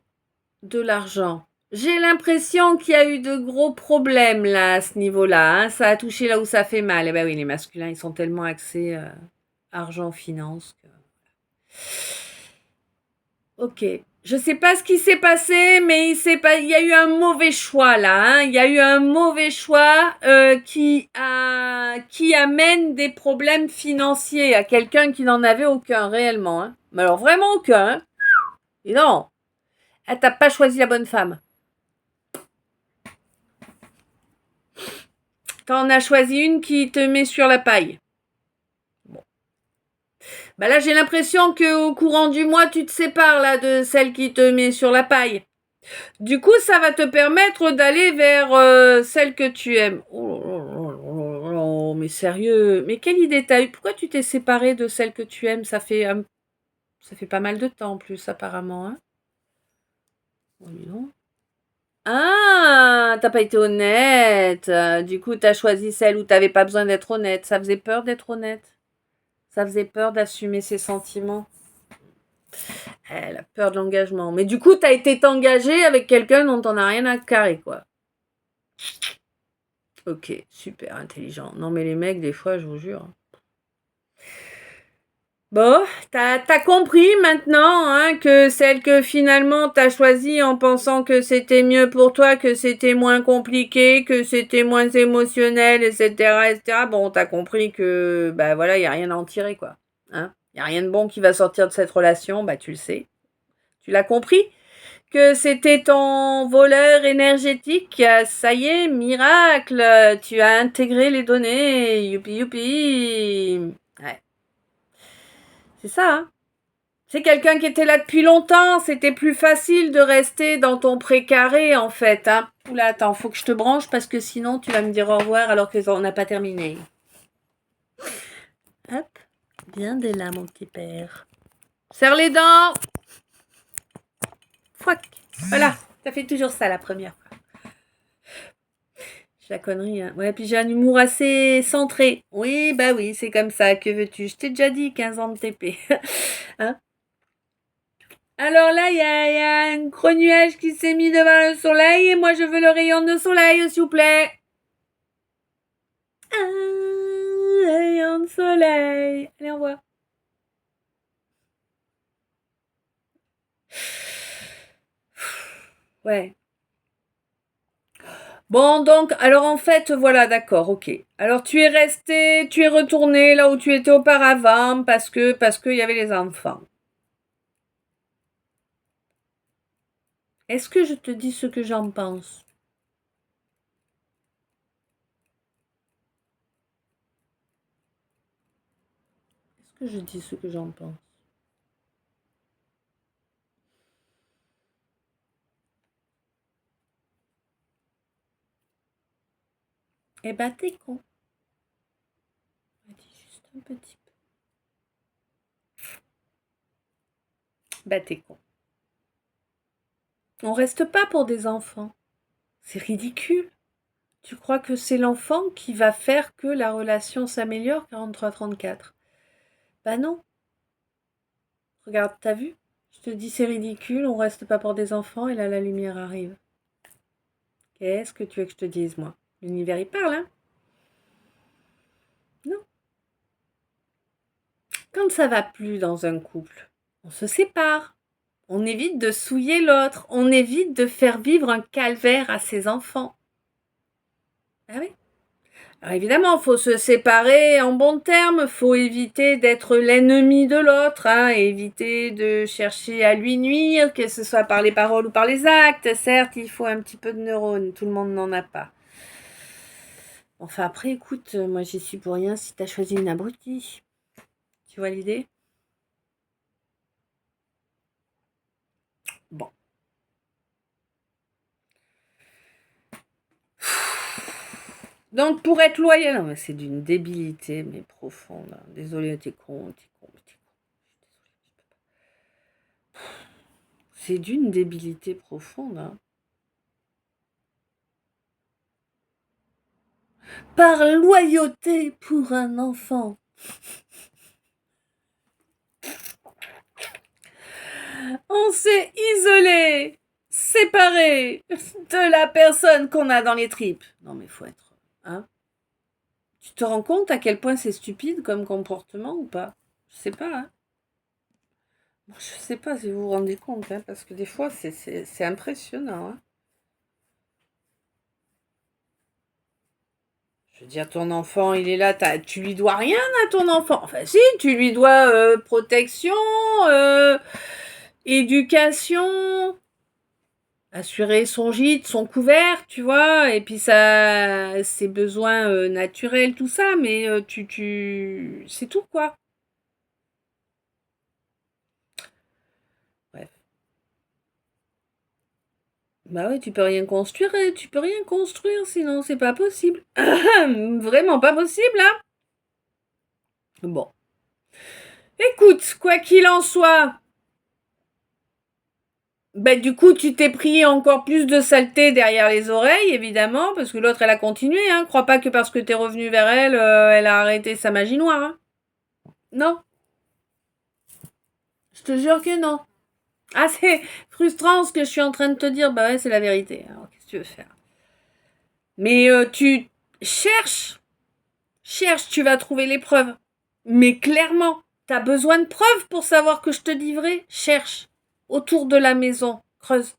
de l'argent. J'ai l'impression qu'il y a eu de gros problèmes là à ce niveau-là, hein. Ça a touché là où ça fait mal. Eh ben oui, les masculins, ils sont tellement axés argent, finance que... Ok. Je sais pas ce qui s'est passé, mais il y a eu un mauvais choix là, hein. Il y a eu un mauvais choix qui amène des problèmes financiers à quelqu'un qui n'en avait aucun réellement, hein. Mais alors vraiment aucun, hein. Et non, ah, t'as pas choisi la bonne femme. T'en as choisi une qui te met sur la paille. Bon. Bah là, j'ai l'impression qu'au courant du mois, tu te sépares là de celle qui te met sur la paille. Du coup, ça va te permettre d'aller vers celle que tu aimes. Oh, mais sérieux, mais quelle idée t'as eu? Pourquoi tu t'es séparé de celle que tu aimes? Ça fait pas mal de temps en plus, apparemment, hein? Oh, dis donc. Ah, t'as pas été honnête. Du coup, t'as choisi celle où t'avais pas besoin d'être honnête. Ça faisait peur d'être honnête. Ça faisait peur d'assumer ses sentiments. Elle a peur de l'engagement. Mais du coup, t'as été engagé avec quelqu'un dont t'en as rien à carrer, quoi. Ok, super intelligent. Non, mais les mecs, des fois, je vous jure. Bon, t'as compris maintenant hein, que celle que finalement t'as choisie en pensant que c'était mieux pour toi, que c'était moins compliqué, que c'était moins émotionnel, etc., etc. Bon, t'as compris que, bah voilà, y a rien à en tirer, quoi. Hein, y a rien de bon qui va sortir de cette relation, bah tu le sais. Tu l'as compris? Que c'était ton voleur énergétique, ça y est, miracle, tu as intégré les données, youpi youpi. Ouais, c'est ça, hein. C'est quelqu'un qui était là depuis longtemps, c'était plus facile de rester dans ton précaré en fait, hein. Oula, attends, faut que je te branche parce que sinon tu vas me dire au revoir alors que on n'a pas terminé. Hop, bien dès là mon petit père. Serre les dents. Fouac. Voilà, ça fait toujours ça la première fois. La connerie, hein. Ouais, puis j'ai un humour assez centré. Oui, bah oui, c'est comme ça. Que veux-tu? Je t'ai déjà dit 15 ans de TP. Hein? Alors là, il y a un gros nuage qui s'est mis devant le soleil et moi je veux le rayon de soleil, s'il vous plaît. Un rayon de soleil. Allez, au revoir. Ouais. Bon, donc, alors en fait, voilà, d'accord, ok. Alors tu es resté, tu es retourné là où tu étais auparavant parce qu'il y avait les enfants. Est-ce que je te dis ce que j'en pense? Est-ce que je dis ce que j'en pense? Eh ben, t'es con. On dit juste un petit peu. Bah, t'es con. On reste pas pour des enfants. C'est ridicule. Tu crois que c'est l'enfant qui va faire que la relation s'améliore 43-34? Bah non. Regarde, t'as vu? Je te dis c'est ridicule, on reste pas pour des enfants et là la lumière arrive. Qu'est-ce que tu veux que je te dise, moi? L'univers il parle, hein? Non. Quand ça va plus dans un couple, on se sépare. On évite de souiller l'autre. On évite de faire vivre un calvaire à ses enfants. Ah oui? Alors évidemment, il faut se séparer en bons termes, faut éviter d'être l'ennemi de l'autre, hein, éviter de chercher à lui nuire, que ce soit par les paroles ou par les actes. Certes, il faut un petit peu de neurones, tout le monde n'en a pas. Enfin après, écoute, moi j'y suis pour rien si t'as choisi une abrutie. Tu vois l'idée? Bon. Donc pour être loyal, non, mais c'est d'une débilité mais profonde, hein. Désolée, t'es con, t'es con, t'es con. C'est d'une débilité profonde, hein. Par loyauté pour un enfant. On s'est isolé, séparé de la personne qu'on a dans les tripes. Non mais faut être... Hein, tu te rends compte à quel point c'est stupide comme comportement ou pas? Je sais pas, hein. Je sais pas si vous vous rendez compte, hein, parce que des fois c'est impressionnant, hein. Je veux dire, ton enfant, il est là, tu lui dois rien à ton enfant. Enfin, si, tu lui dois protection, éducation, assurer son gîte, son couvert, tu vois, et puis ça, ses besoins naturels, tout ça, mais c'est tout, quoi. Bref. Bah ouais, tu peux rien construire, sinon c'est pas possible. Vraiment pas possible, hein. Bon. Écoute, quoi qu'il en soit, ben, du coup, tu t'es pris encore plus de saleté derrière les oreilles, évidemment, parce que l'autre, elle a continué, hein. Crois pas que parce que t'es revenu vers elle, elle a arrêté sa magie noire, hein. Non, je te jure que non. Ah, c'est frustrant ce que je suis en train de te dire. Bah ouais, c'est la vérité. Alors, qu'est-ce que tu veux faire? Mais tu cherches, cherche, tu vas trouver les preuves. Mais clairement, t'as besoin de preuves pour savoir que je te dis vrai. Cherche. Autour de la maison. Creuse.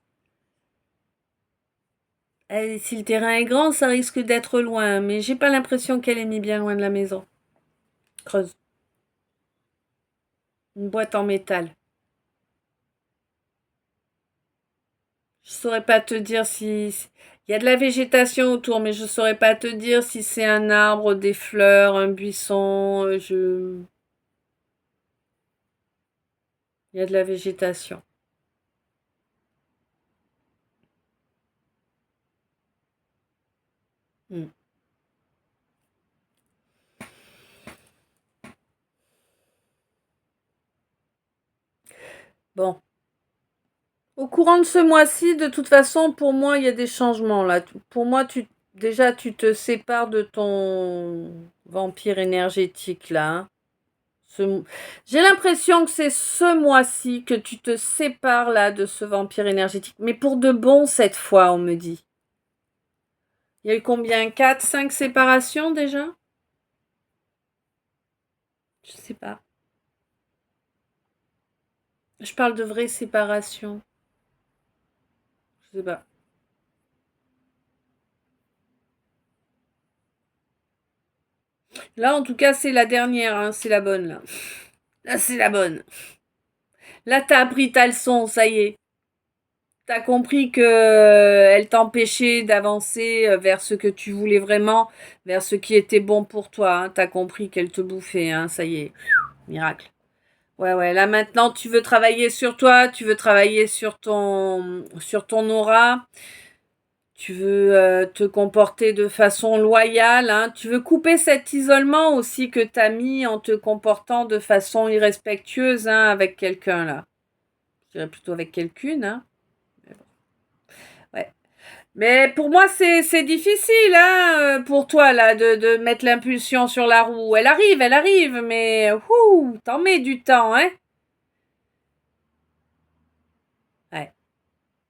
Si le terrain est grand, ça risque d'être loin, mais j'ai pas l'impression qu'elle est mis bien loin de la maison. Creuse. Une boîte en métal. Je saurais pas te dire si... Il y a de la végétation autour, mais je saurais pas te dire si c'est un arbre, des fleurs, un buisson. Il y a de la végétation. Hmm. Bon. Au courant de ce mois-ci, de toute façon, pour moi, il y a des changements là. Pour moi, déjà, tu te sépares de ton vampire énergétique là, hein. J'ai l'impression que c'est ce mois-ci que tu te sépares là de ce vampire énergétique. Mais pour de bon cette fois, on me dit. Il y a eu combien? 4, 5 séparations déjà? Je sais pas. Je parle de vraies séparations. Je sais pas. Là, en tout cas, c'est la dernière, hein, c'est la bonne là. Là, c'est la bonne. Là, t'as appris ta leçon, ça y est. T'as compris que elle t'empêchait d'avancer vers ce que tu voulais vraiment, vers ce qui était bon pour toi, hein. T'as compris qu'elle te bouffait, hein, ça y est. Miracle. Ouais, ouais, là maintenant, tu veux travailler sur toi, tu veux travailler sur ton aura, tu veux te comporter de façon loyale, hein. Tu veux couper cet isolement aussi que t'as mis en te comportant de façon irrespectueuse, hein, avec quelqu'un, là. Je dirais plutôt avec quelqu'une, hein. Mais bon, ouais. Mais pour moi, c'est difficile, hein, pour toi, là, de mettre l'impulsion sur la roue. Elle arrive, mais, t'en mets du temps, hein. Ouais.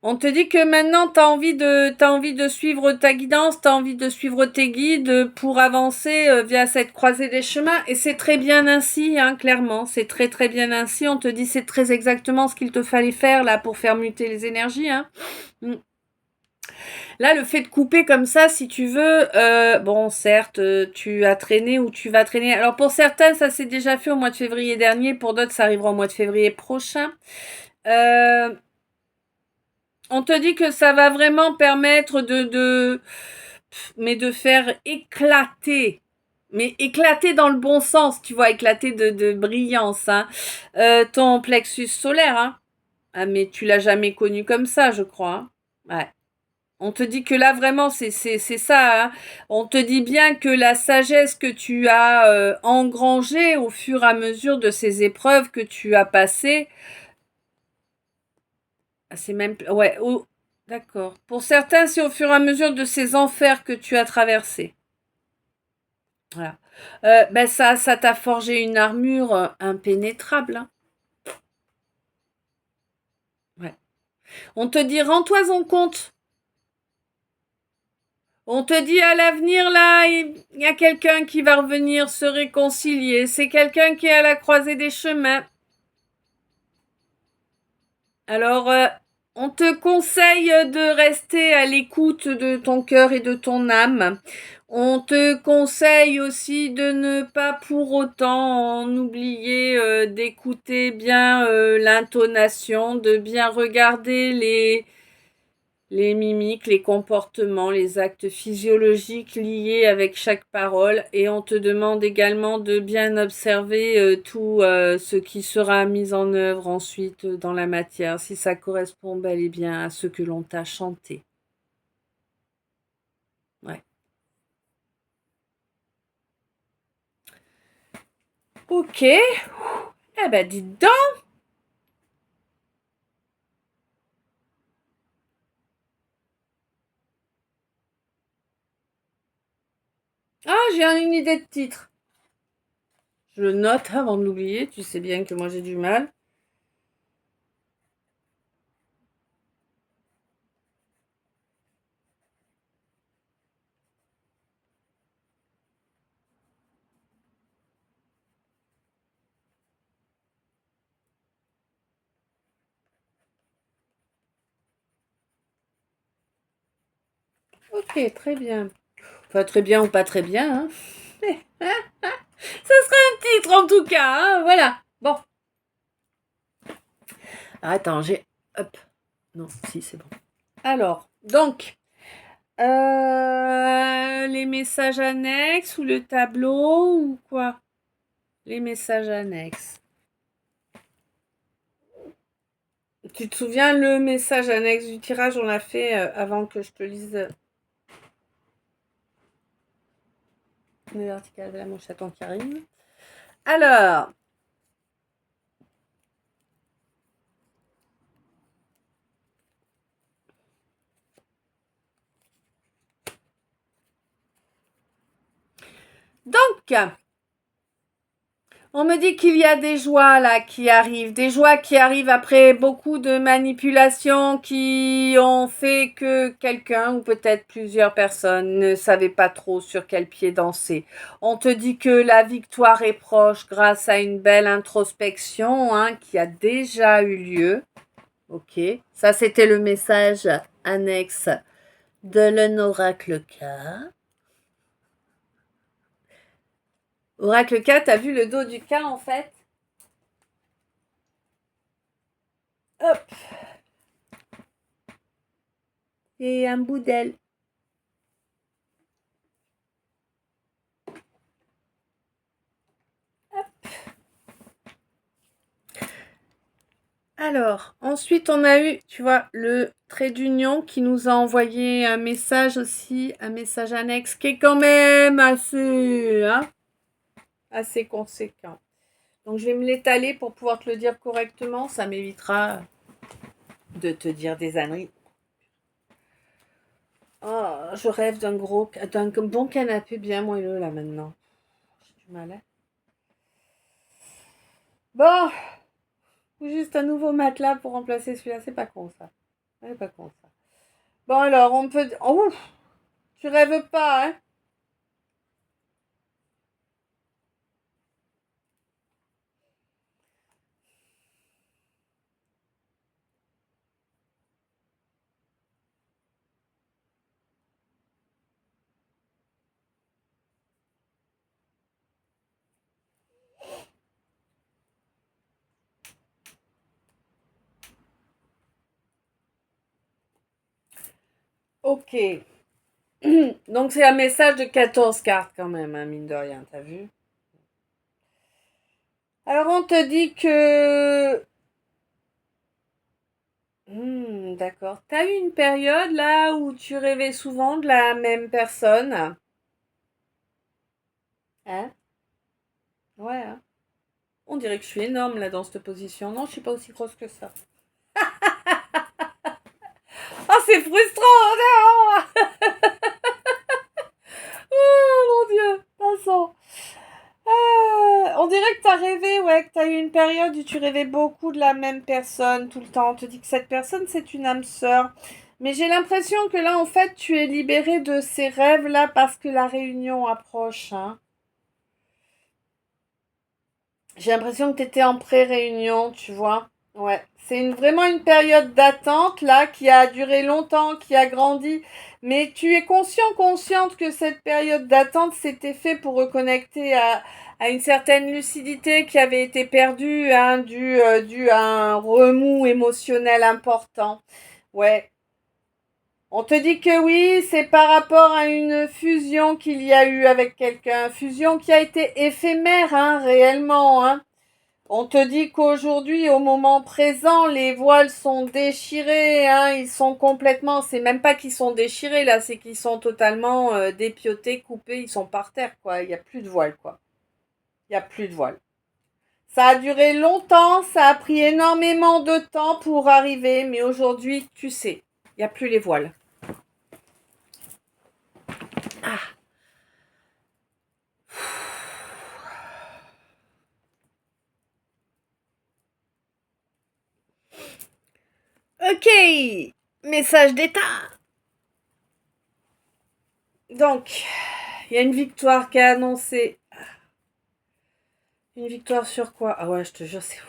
On te dit que maintenant, t'as envie de suivre ta guidance, t'as envie de suivre tes guides pour avancer via cette croisée des chemins. Et c'est très bien ainsi, hein, clairement. C'est très très bien ainsi. On te dit c'est très exactement ce qu'il te fallait faire là pour faire muter les énergies, hein. Mm. Là, le fait de couper comme ça, si tu veux, bon, certes, tu as traîné ou tu vas traîner. Alors pour certains, ça s'est déjà fait au mois de février dernier. Pour d'autres, ça arrivera au mois de février prochain. Euh, On te dit que ça va vraiment permettre mais de faire éclater, mais éclater dans le bon sens, tu vois, éclater de brillance, hein, ton plexus solaire, hein. Ah, mais tu l'as jamais connu comme ça, je crois, hein. Ouais. On te dit que là, vraiment, c'est ça, hein. On te dit bien que la sagesse que tu as engrangée au fur et à mesure de ces épreuves que tu as passées, ah, c'est même... Ouais, d'accord. Pour certains, c'est au fur et à mesure de ces enfers que tu as traversés. Voilà. Ben ça t'a forgé une armure impénétrable, hein. On te dit, rends-toi en compte. On te dit à l'avenir, là, il y a quelqu'un qui va revenir se réconcilier. C'est quelqu'un qui est à la croisée des chemins. Alors, on te conseille de rester à l'écoute de ton cœur et de ton âme. On te conseille aussi de ne pas pour autant en oublier d'écouter bien l'intonation, de bien regarder les mimiques, les comportements, les actes physiologiques liés avec chaque parole, et on te demande également de bien observer tout ce qui sera mis en œuvre ensuite dans la matière, si ça correspond bel et bien à ce que l'on t'a chanté. Ouais. Ok. Eh ben, dites donc. Ah, j'ai une idée de titre. Je le note avant de l'oublier, tu sais bien que moi j'ai du mal. Ok, très bien. Enfin, très bien ou pas très bien, hein. Ça sera un titre en tout cas, hein, voilà. Bon. Attends, j'ai... Hop. Non, si, c'est bon. Alors, donc, les messages annexes ou le tableau ou quoi? Les messages annexes. Tu te souviens, le message annexe du tirage, on l'a fait avant que je te lise l'article de la mon chaton qui arrive. Alors, donc, on me dit qu'il y a des joies là qui arrivent, des joies qui arrivent après beaucoup de manipulations qui ont fait que quelqu'un ou peut-être plusieurs personnes ne savaient pas trop sur quel pied danser. On te dit que la victoire est proche grâce à une belle introspection qui a déjà eu lieu. Ok, ça c'était le message annexe de l'oracle K. Oracle K, t'as vu le dos du K en fait? Hop. Et un bout d'aile. Alors, ensuite, on a eu, tu vois, le trait d'union qui nous a envoyé un message aussi, un message annexe qui est quand même assez conséquent. Donc, je vais me l'étaler pour pouvoir te le dire correctement. Ça m'évitera de te dire des âneries. Oh, je rêve d'un bon canapé bien moelleux là maintenant. J'ai du mal. Bon, ou juste un nouveau matelas pour remplacer celui-là. C'est pas con ça. C'est pas con ça. Bon alors, on peut... Oh, tu rêves pas, hein? Ok. Donc c'est un message de 14 cartes quand même, mine de rien, t'as vu? Alors on te dit que... d'accord. T'as eu une période là où tu rêvais souvent de la même personne? Hein? Ouais, hein. On dirait que je suis énorme là dans cette position. Non, je suis pas aussi grosse que ça. Oh, c'est frustrant, non. Oh mon Dieu, passons. On dirait que t'as rêvé, ouais, que tu as eu une période où tu rêvais beaucoup de la même personne tout le temps. On te dit que cette personne, c'est une âme sœur. Mais j'ai l'impression que là, en fait, tu es libéré de ces rêves-là parce que la réunion approche, hein. J'ai l'impression que tu étais en pré-réunion, tu vois. Ouais, c'est vraiment une période d'attente là qui a duré longtemps, qui a grandi. Mais tu es consciente que cette période d'attente s'était fait pour reconnecter à une certaine lucidité qui avait été perdue, hein, due à un remous émotionnel important. Ouais. On te dit que oui, c'est par rapport à une fusion qu'il y a eu avec quelqu'un. Fusion qui a été éphémère, hein, réellement, hein. On te dit qu'aujourd'hui, au moment présent, les voiles sont déchirés, hein, ils sont complètement, c'est même pas qu'ils sont déchirés là, c'est qu'ils sont totalement dépiotés, coupés, ils sont par terre, quoi. Il n'y a plus de voiles, quoi. Il n'y a plus de voiles. Ça a duré longtemps, ça a pris énormément de temps pour arriver, mais aujourd'hui, tu sais, il n'y a plus les voiles. Ah. Ok, message d'état. Donc, il y a une victoire qui est annoncée. Une victoire sur quoi? Ah ouais, je te jure, c'est fou.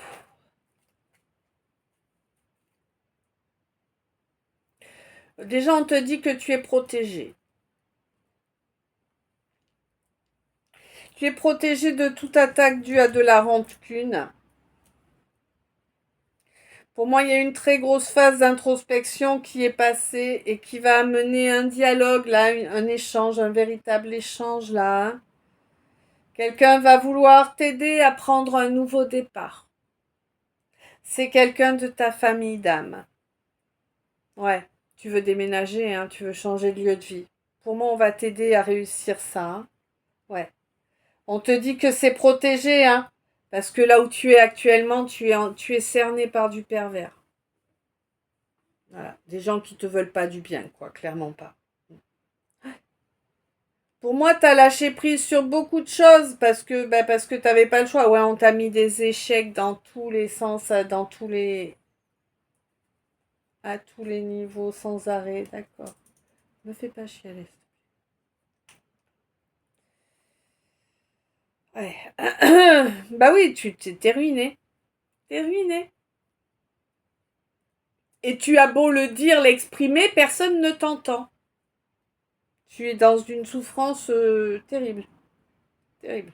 Déjà, on te dit que tu es protégé. Tu es protégé de toute attaque due à de la rancune. Pour moi, il y a une très grosse phase d'introspection qui est passée et qui va amener un dialogue, là, un échange, un véritable échange, là, hein. Quelqu'un va vouloir t'aider à prendre un nouveau départ. C'est quelqu'un de ta famille d'âme. Ouais, tu veux déménager, hein, tu veux changer de lieu de vie. Pour moi, on va t'aider à réussir ça, hein. Ouais. On te dit que c'est protégé, hein, parce que là où tu es actuellement, tu es cerné par du pervers. Voilà, des gens qui te veulent pas du bien, quoi, clairement pas. Pour moi, t'as lâché prise sur beaucoup de choses parce que t'avais pas le choix. Ouais, on t'a mis des échecs dans tous les sens, à tous les niveaux, sans arrêt, d'accord. Me fais pas chialer. Ouais. Bah oui, t'es ruiné. T'es ruiné. Et tu as beau le dire, l'exprimer, personne ne t'entend. Tu es dans une souffrance terrible. Terrible.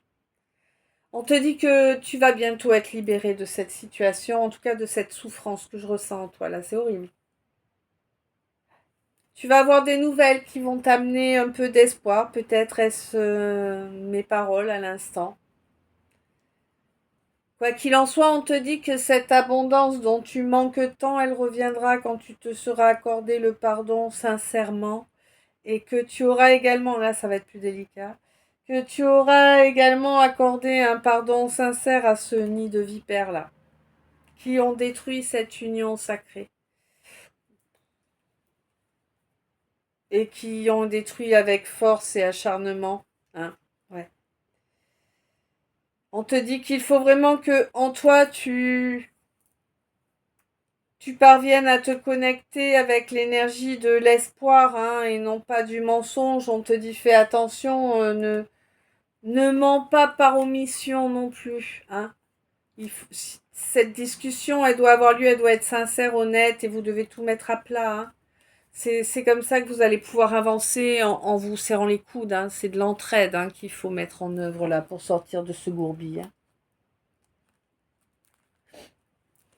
On te dit que tu vas bientôt être libéré de cette situation, en tout cas de cette souffrance que je ressens en toi. Là, c'est horrible. Tu vas avoir des nouvelles qui vont t'amener un peu d'espoir. Peut-être est-ce mes paroles à l'instant. Quoi qu'il en soit, on te dit que cette abondance dont tu manques tant, elle reviendra quand tu te seras accordé le pardon sincèrement. Et que tu auras également, là ça va être plus délicat, que tu auras également accordé un pardon sincère à ce nid de vipères là, qui ont détruit cette union sacrée. Et qui ont détruit avec force et acharnement. Hein, ouais. On te dit qu'il faut vraiment que en toi tu parviennes à te connecter avec l'énergie de l'espoir, hein, et non pas du mensonge. On te dit fais attention, ne mens pas par omission non plus, hein. Cette discussion, elle doit avoir lieu, elle doit être sincère, honnête, et vous devez tout mettre à plat, hein. C'est comme ça que vous allez pouvoir avancer en vous serrant les coudes, hein. C'est de l'entraide, hein, qu'il faut mettre en œuvre là pour sortir de ce gourbi, hein.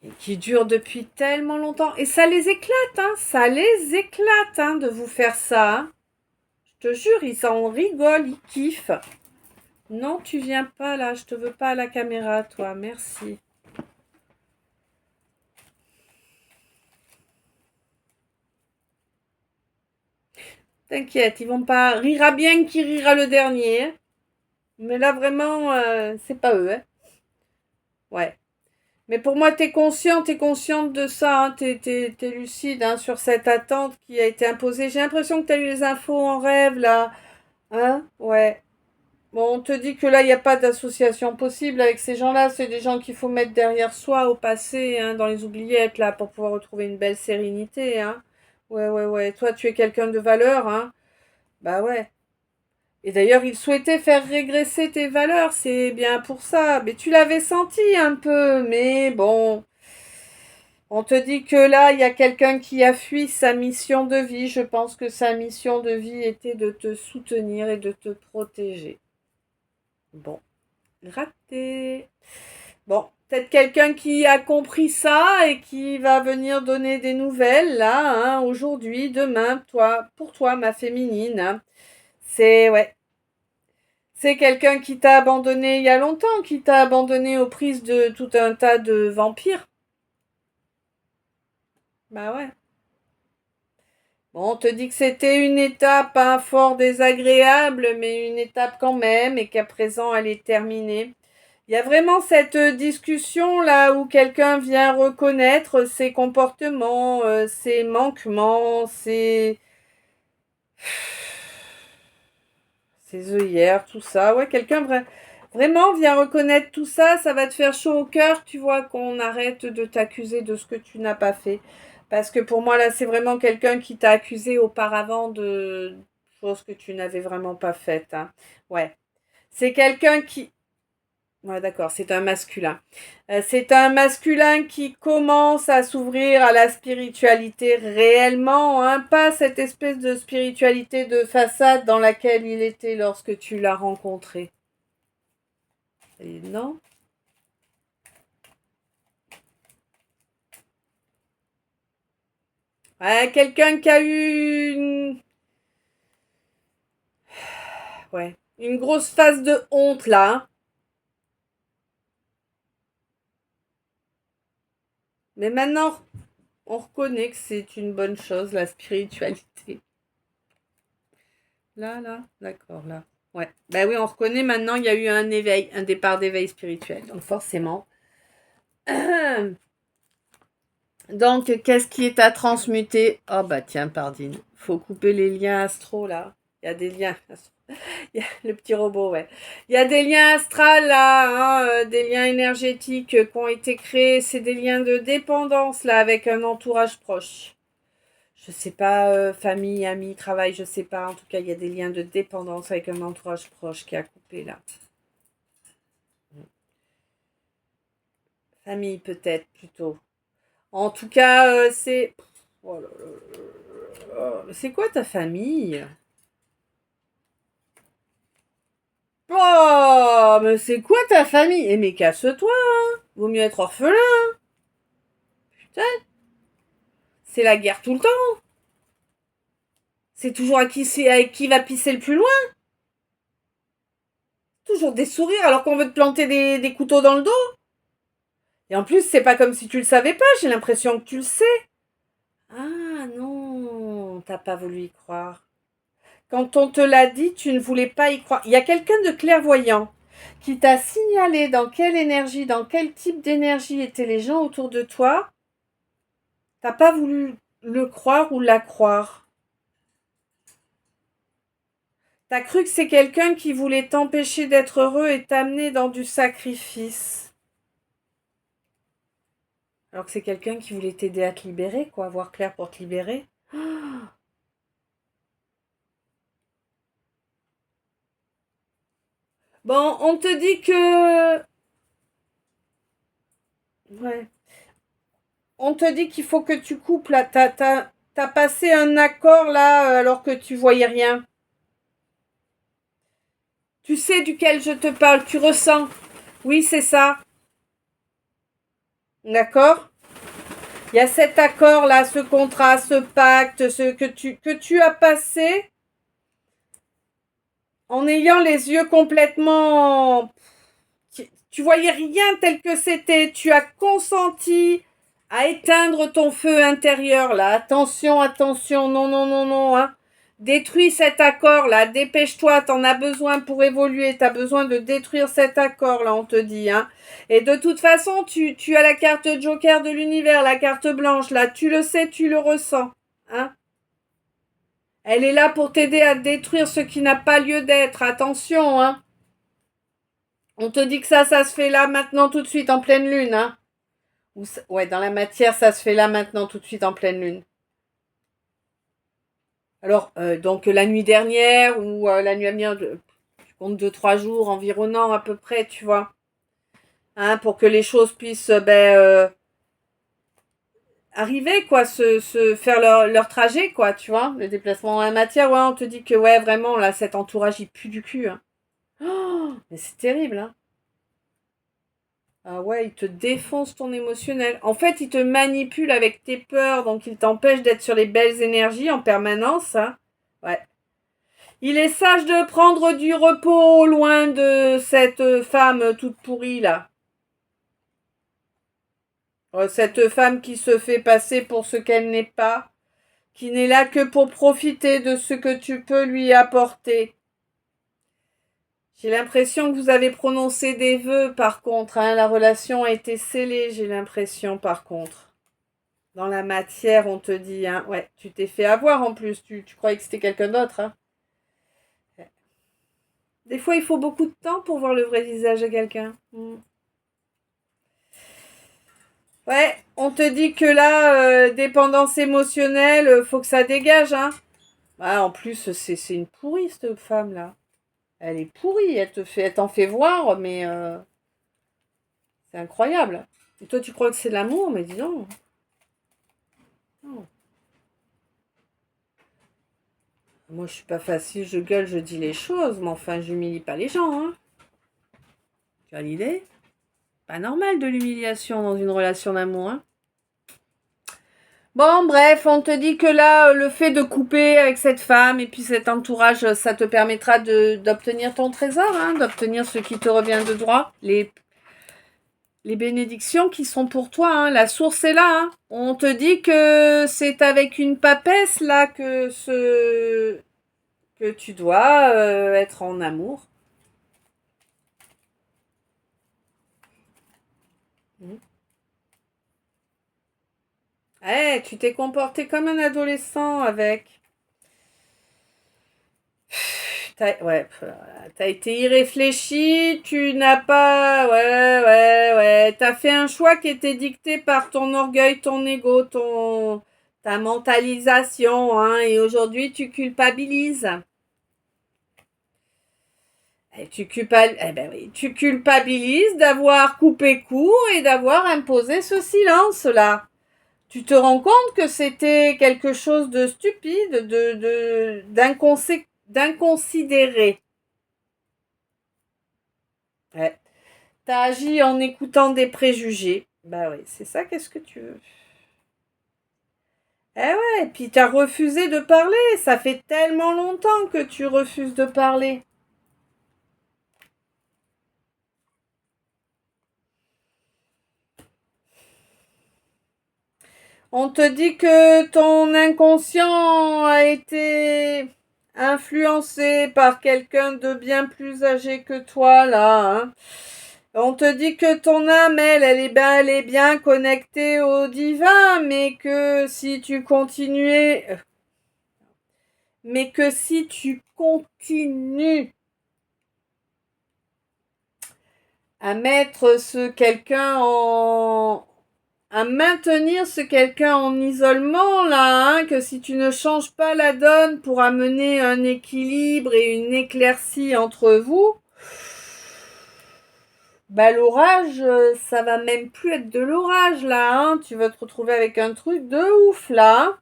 Et qui dure depuis tellement longtemps. Et ça les éclate, hein. Ça les éclate, hein, de vous faire ça, hein. Je te jure, ils en rigolent, ils kiffent. Non, tu viens pas là, je te veux pas à la caméra, toi, merci. T'inquiète, ils vont pas. Rira bien qui rira le dernier, hein. Mais là, vraiment, c'est pas eux, hein. Ouais. Mais pour moi, t'es consciente de ça, hein. T'es lucide, hein, sur cette attente qui a été imposée. J'ai l'impression que t'as eu les infos en rêve, là. Hein? Ouais. Bon, on te dit que là, il n'y a pas d'association possible avec ces gens-là. C'est des gens qu'il faut mettre derrière soi au passé, hein, dans les oubliettes, là, pour pouvoir retrouver une belle sérénité, hein. Ouais, ouais, ouais. Toi, tu es quelqu'un de valeur, hein. Bah ouais. Et d'ailleurs, il souhaitait faire régresser tes valeurs, c'est bien pour ça. Mais tu l'avais senti un peu, mais bon. On te dit que là, il y a quelqu'un qui a fui sa mission de vie. Je pense que sa mission de vie était de te soutenir et de te protéger. Bon, raté. Bon, peut-être quelqu'un qui a compris ça et qui va venir donner des nouvelles là, hein, aujourd'hui, demain, toi, pour toi, ma féminine, hein. C'est ouais, c'est quelqu'un qui t'a abandonné il y a longtemps, qui t'a abandonné aux prises de tout un tas de vampires. Bah ouais. Bon, on te dit que c'était une étape, hein, fort désagréable, mais une étape quand même, et qu'à présent elle est terminée. Il y a vraiment cette discussion là où quelqu'un vient reconnaître ses comportements, ses manquements, ses œillères, tout ça. Ouais, quelqu'un vraiment vient reconnaître tout ça, ça va te faire chaud au cœur, tu vois, qu'on arrête de t'accuser de ce que tu n'as pas fait. Parce que pour moi, là, c'est vraiment quelqu'un qui t'a accusé auparavant de choses que tu n'avais vraiment pas faites, hein. Ouais. C'est quelqu'un qui, ouais, d'accord, c'est un masculin. C'est un masculin qui commence à s'ouvrir à la spiritualité réellement, hein, pas cette espèce de spiritualité de façade dans laquelle il était lorsque tu l'as rencontré. Et non. Ouais, quelqu'un qui a eu ouais, une grosse phase de honte là, hein. Mais maintenant, on reconnaît que c'est une bonne chose, la spiritualité. Là, d'accord, là. Ouais. Ben oui, on reconnaît maintenant, il y a eu un éveil, un départ d'éveil spirituel. Donc forcément. Donc, qu'est-ce qui est à transmuter? Oh bah tiens, pardine. Faut couper les liens astro là. Il y a des liens. Il y a le petit robot, ouais. Il y a des liens astrales là, hein, des liens énergétiques qui ont été créés. C'est des liens de dépendance là avec un entourage proche. Je sais pas, famille, amis, travail, je sais pas. En tout cas, il y a des liens de dépendance avec un entourage proche qui a coupé là. Famille peut-être plutôt. En tout cas, c'est... Oh là là là. C'est quoi ta famille? Oh, mais c'est quoi ta famille? Eh mais casse-toi, hein. Vaut mieux être orphelin. Putain, c'est la guerre tout le temps. C'est toujours avec qui va pisser le plus loin. Toujours des sourires alors qu'on veut te planter des couteaux dans le dos. Et en plus, c'est pas comme si tu le savais pas, j'ai l'impression que tu le sais. Ah non, t'as pas voulu y croire. Quand on te l'a dit, tu ne voulais pas y croire. Il y a quelqu'un de clairvoyant qui t'a signalé dans quelle énergie, dans quel type d'énergie étaient les gens autour de toi. T'as pas voulu le croire ou la croire. T'as cru que c'est quelqu'un qui voulait t'empêcher d'être heureux et t'amener dans du sacrifice. Alors que c'est quelqu'un qui voulait t'aider à te libérer, quoi, voir clair pour te libérer. Bon, on te dit que... Ouais. On te dit qu'il faut que tu coupes là. T'as passé un accord là alors que tu voyais rien. Tu sais duquel je te parle, tu ressens. Oui, c'est ça. D'accord? Il y a cet accord là, ce contrat, ce pacte, ce que tu as passé en ayant les yeux complètement... Tu voyais rien tel que c'était. Tu as consenti à éteindre ton feu intérieur là. Attention, attention, non, non, non, non, hein. Détruis cet accord là, dépêche-toi, t'en as besoin pour évoluer, t'as besoin de détruire cet accord là, on te dit, hein. Et de toute façon, tu as la carte Joker de l'univers, la carte blanche là, tu le sais, tu le ressens, hein. Elle est là pour t'aider à détruire ce qui n'a pas lieu d'être, attention, hein. On te dit que ça se fait là, maintenant, tout de suite, en pleine lune, hein. Ouais, dans la matière, ça se fait là, maintenant, tout de suite, en pleine lune. Alors, donc, la nuit dernière ou la nuit à venir, je compte 2-3 jours environnant à peu près, tu vois. Hein, pour que les choses puissent arriver, quoi, se faire leur trajet, quoi, tu vois. Le déplacement dans la matière, ouais, on te dit que, ouais, vraiment, là, cet entourage, il pue du cul, hein. Oh, mais c'est terrible, hein. Ah ouais, il te défonce ton émotionnel. En fait, il te manipule avec tes peurs, donc il t'empêche d'être sur les belles énergies en permanence, hein. Ouais. Il est sage de prendre du repos loin de cette femme toute pourrie là. Cette femme qui se fait passer pour ce qu'elle n'est pas, qui n'est là que pour profiter de ce que tu peux lui apporter. J'ai l'impression que vous avez prononcé des vœux par contre, hein. La relation a été scellée, j'ai l'impression par contre. Dans la matière, on te dit, hein. Ouais, tu t'es fait avoir en plus, tu croyais que c'était quelqu'un d'autre, hein. Des fois, il faut beaucoup de temps pour voir le vrai visage de quelqu'un. Ouais, on te dit que là, dépendance émotionnelle, faut que ça dégage, hein. Ah, en plus, c'est une pourrie, cette femme-là. Elle est pourrie, elle t'en fait voir, mais c'est incroyable. Et toi, tu crois que c'est de l'amour, mais dis donc. Non. Moi, je suis pas facile, je gueule, je dis les choses, mais enfin, j'humilie pas les gens, hein. Tu as l'idée? Pas normal de l'humiliation dans une relation d'amour, hein. Bon, bref, on te dit que là, le fait de couper avec cette femme et puis cet entourage, ça te permettra d'obtenir ton trésor, hein, d'obtenir ce qui te revient de droit, les bénédictions qui sont pour toi, hein. La source est là, hein. On te dit que c'est avec une papesse là que tu dois être en amour. Eh, tu t'es comporté comme un adolescent avec. Ouais, t'as été irréfléchi, tu n'as pas, ouais, t'as fait un choix qui était dicté par ton orgueil, ton ego, ta mentalisation, hein, et aujourd'hui tu culpabilises. Eh ben oui, tu culpabilises d'avoir coupé court et d'avoir imposé ce silence-là. Tu te rends compte que c'était quelque chose de stupide, d'inconsidéré. Ouais. T'as agi en écoutant des préjugés. Bah oui, c'est ça, qu'est-ce que tu veux? Eh ouais, et puis t'as refusé de parler. Ça fait tellement longtemps que tu refuses de parler. On te dit que ton inconscient a été influencé par quelqu'un de bien plus âgé que toi, là, hein. On te dit que ton âme, elle est bien connectée au divin, mais que si tu continues à mettre ce quelqu'un à maintenir ce quelqu'un en isolement, là, hein, que si tu ne changes pas la donne pour amener un équilibre et une éclaircie entre vous, bah l'orage, ça va même plus être de l'orage, là, hein. Tu vas te retrouver avec un truc de ouf, là, hein.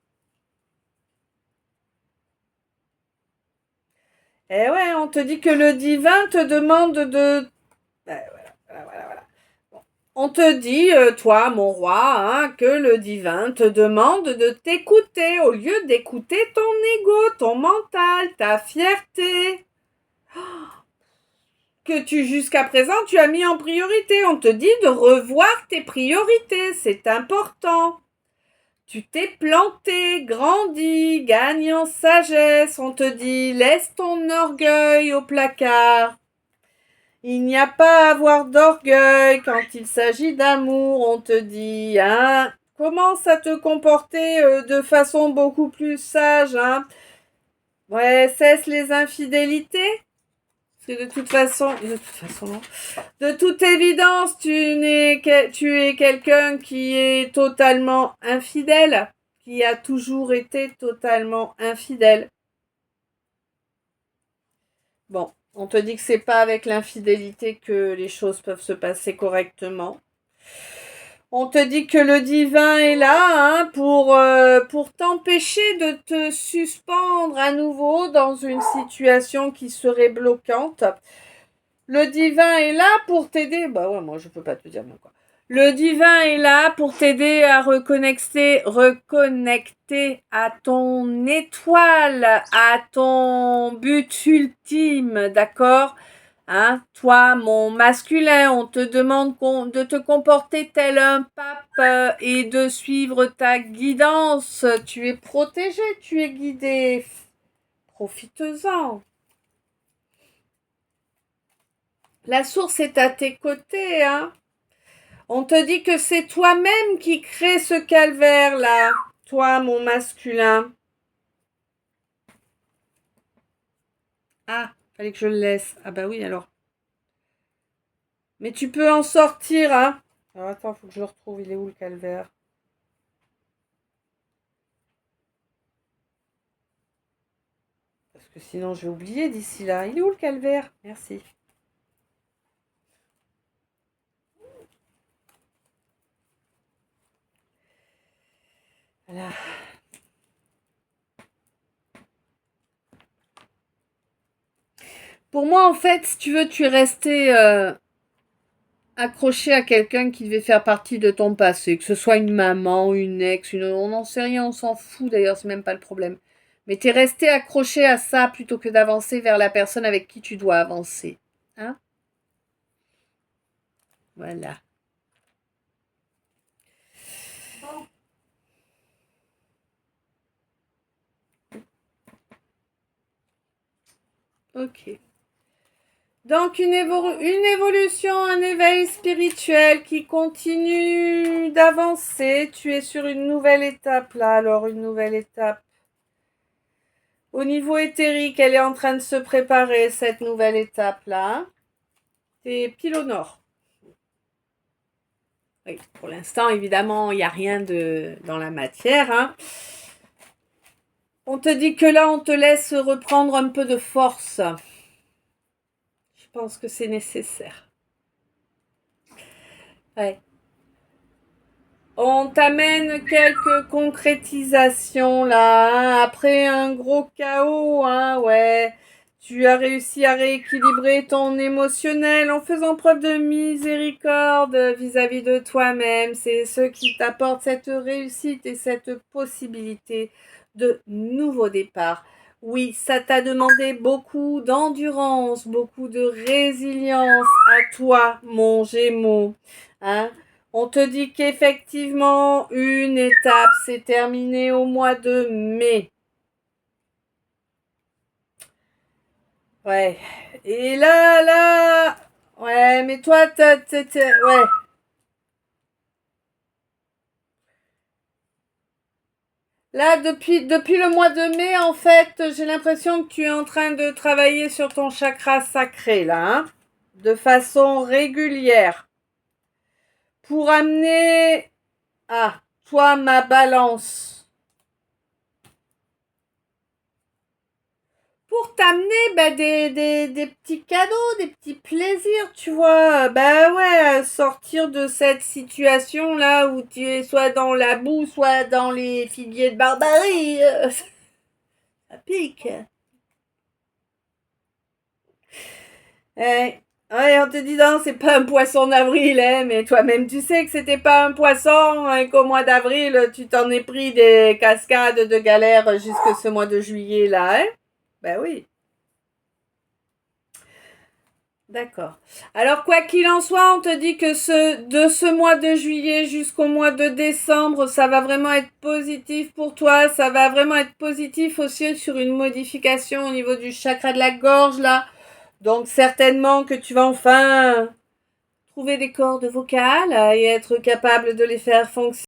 Eh ouais, on te dit que le divin te demande de... Ben, voilà. On te dit, toi, mon roi, hein, que le divin te demande de t'écouter au lieu d'écouter ton ego, ton mental, ta fierté, que jusqu'à présent tu as mis en priorité. On te dit de revoir tes priorités, c'est important. Tu t'es planté, grandi, gagne en sagesse. On te dit laisse ton orgueil au placard. Il n'y a pas à avoir d'orgueil quand il s'agit d'amour, on te dit, hein. Commence à te comporter de façon beaucoup plus sage, hein. Ouais, cesse les infidélités. de toute façon, non. De toute évidence, tu es quelqu'un qui est totalement infidèle, qui a toujours été totalement infidèle. Bon, on te dit que c'est pas avec l'infidélité que les choses peuvent se passer correctement. On te dit que le divin est là pour t'empêcher de te suspendre à nouveau dans une situation qui serait bloquante. Le divin est là pour t'aider. Bah ouais, moi je peux pas te dire quoi. Le divin est là pour t'aider à reconnecter à ton étoile, à ton but ultime, d'accord? Hein, toi, mon masculin, on te demande de te comporter tel un pape et de suivre ta guidance. Tu es protégé, tu es guidé. Profite-en. La source est à tes côtés, hein. On te dit que c'est toi-même qui crée ce calvaire-là. Toi, mon masculin. Ah, fallait que je le laisse. Ah bah oui, alors. Mais tu peux en sortir, hein. Alors attends, faut que je le retrouve. Il est où le calvaire? Parce que sinon, je vais oublier d'ici là. Il est où le calvaire? Merci. Voilà. Pour moi, en fait, si tu veux, tu es resté accroché à quelqu'un qui devait faire partie de ton passé, que ce soit une maman, une ex, on n'en sait rien, on s'en fout d'ailleurs, c'est même pas le problème. Mais tu es resté accroché à ça plutôt que d'avancer vers la personne avec qui tu dois avancer. Hein? Voilà. Ok. Donc une évolution, un éveil spirituel qui continue d'avancer. Tu es sur une nouvelle étape là, alors une nouvelle étape. Au niveau éthérique, elle est en train de se préparer, cette nouvelle étape là. C'est pile au nord. Oui, pour l'instant, évidemment, il n'y a rien dans la matière. Hein. On te dit que là, on te laisse reprendre un peu de force. Je pense que c'est nécessaire. Ouais. On t'amène quelques concrétisations là, hein, après un gros chaos, hein, ouais. Tu as réussi à rééquilibrer ton émotionnel en faisant preuve de miséricorde vis-à-vis de toi-même. C'est ce qui t'apporte cette réussite et cette possibilité de nouveau départ. Oui, ça t'a demandé beaucoup d'endurance, beaucoup de résilience à toi, mon Gémeaux. Hein? On te dit qu'effectivement, une étape s'est terminée au mois de mai. Ouais. Et là, ouais, mais toi, ouais. Là, depuis le mois de mai, en fait, j'ai l'impression que tu es en train de travailler sur ton chakra sacré, là, hein, de façon régulière. Pour amener, toi, ma balance. Pour t'amener des petits cadeaux, des petits plaisirs, tu vois. Bah ouais, sortir de cette situation-là où tu es soit dans la boue, soit dans les filiers de barbarie. Ça pique. Ouais. Ouais, on te dit non, c'est pas un poisson d'avril, hein, mais toi-même tu sais que c'était pas un poisson, hein, qu'au mois d'avril, tu t'en es pris des cascades de galères jusque ce mois de juillet, là, hein. Ben oui. D'accord. Alors, quoi qu'il en soit, on te dit que de ce mois de juillet jusqu'au mois de décembre, ça va vraiment être positif pour toi. Ça va vraiment être positif aussi sur une modification au niveau du chakra de la gorge, là. Donc, certainement que tu vas enfin trouver des cordes vocales et être capable de les faire fonctionner.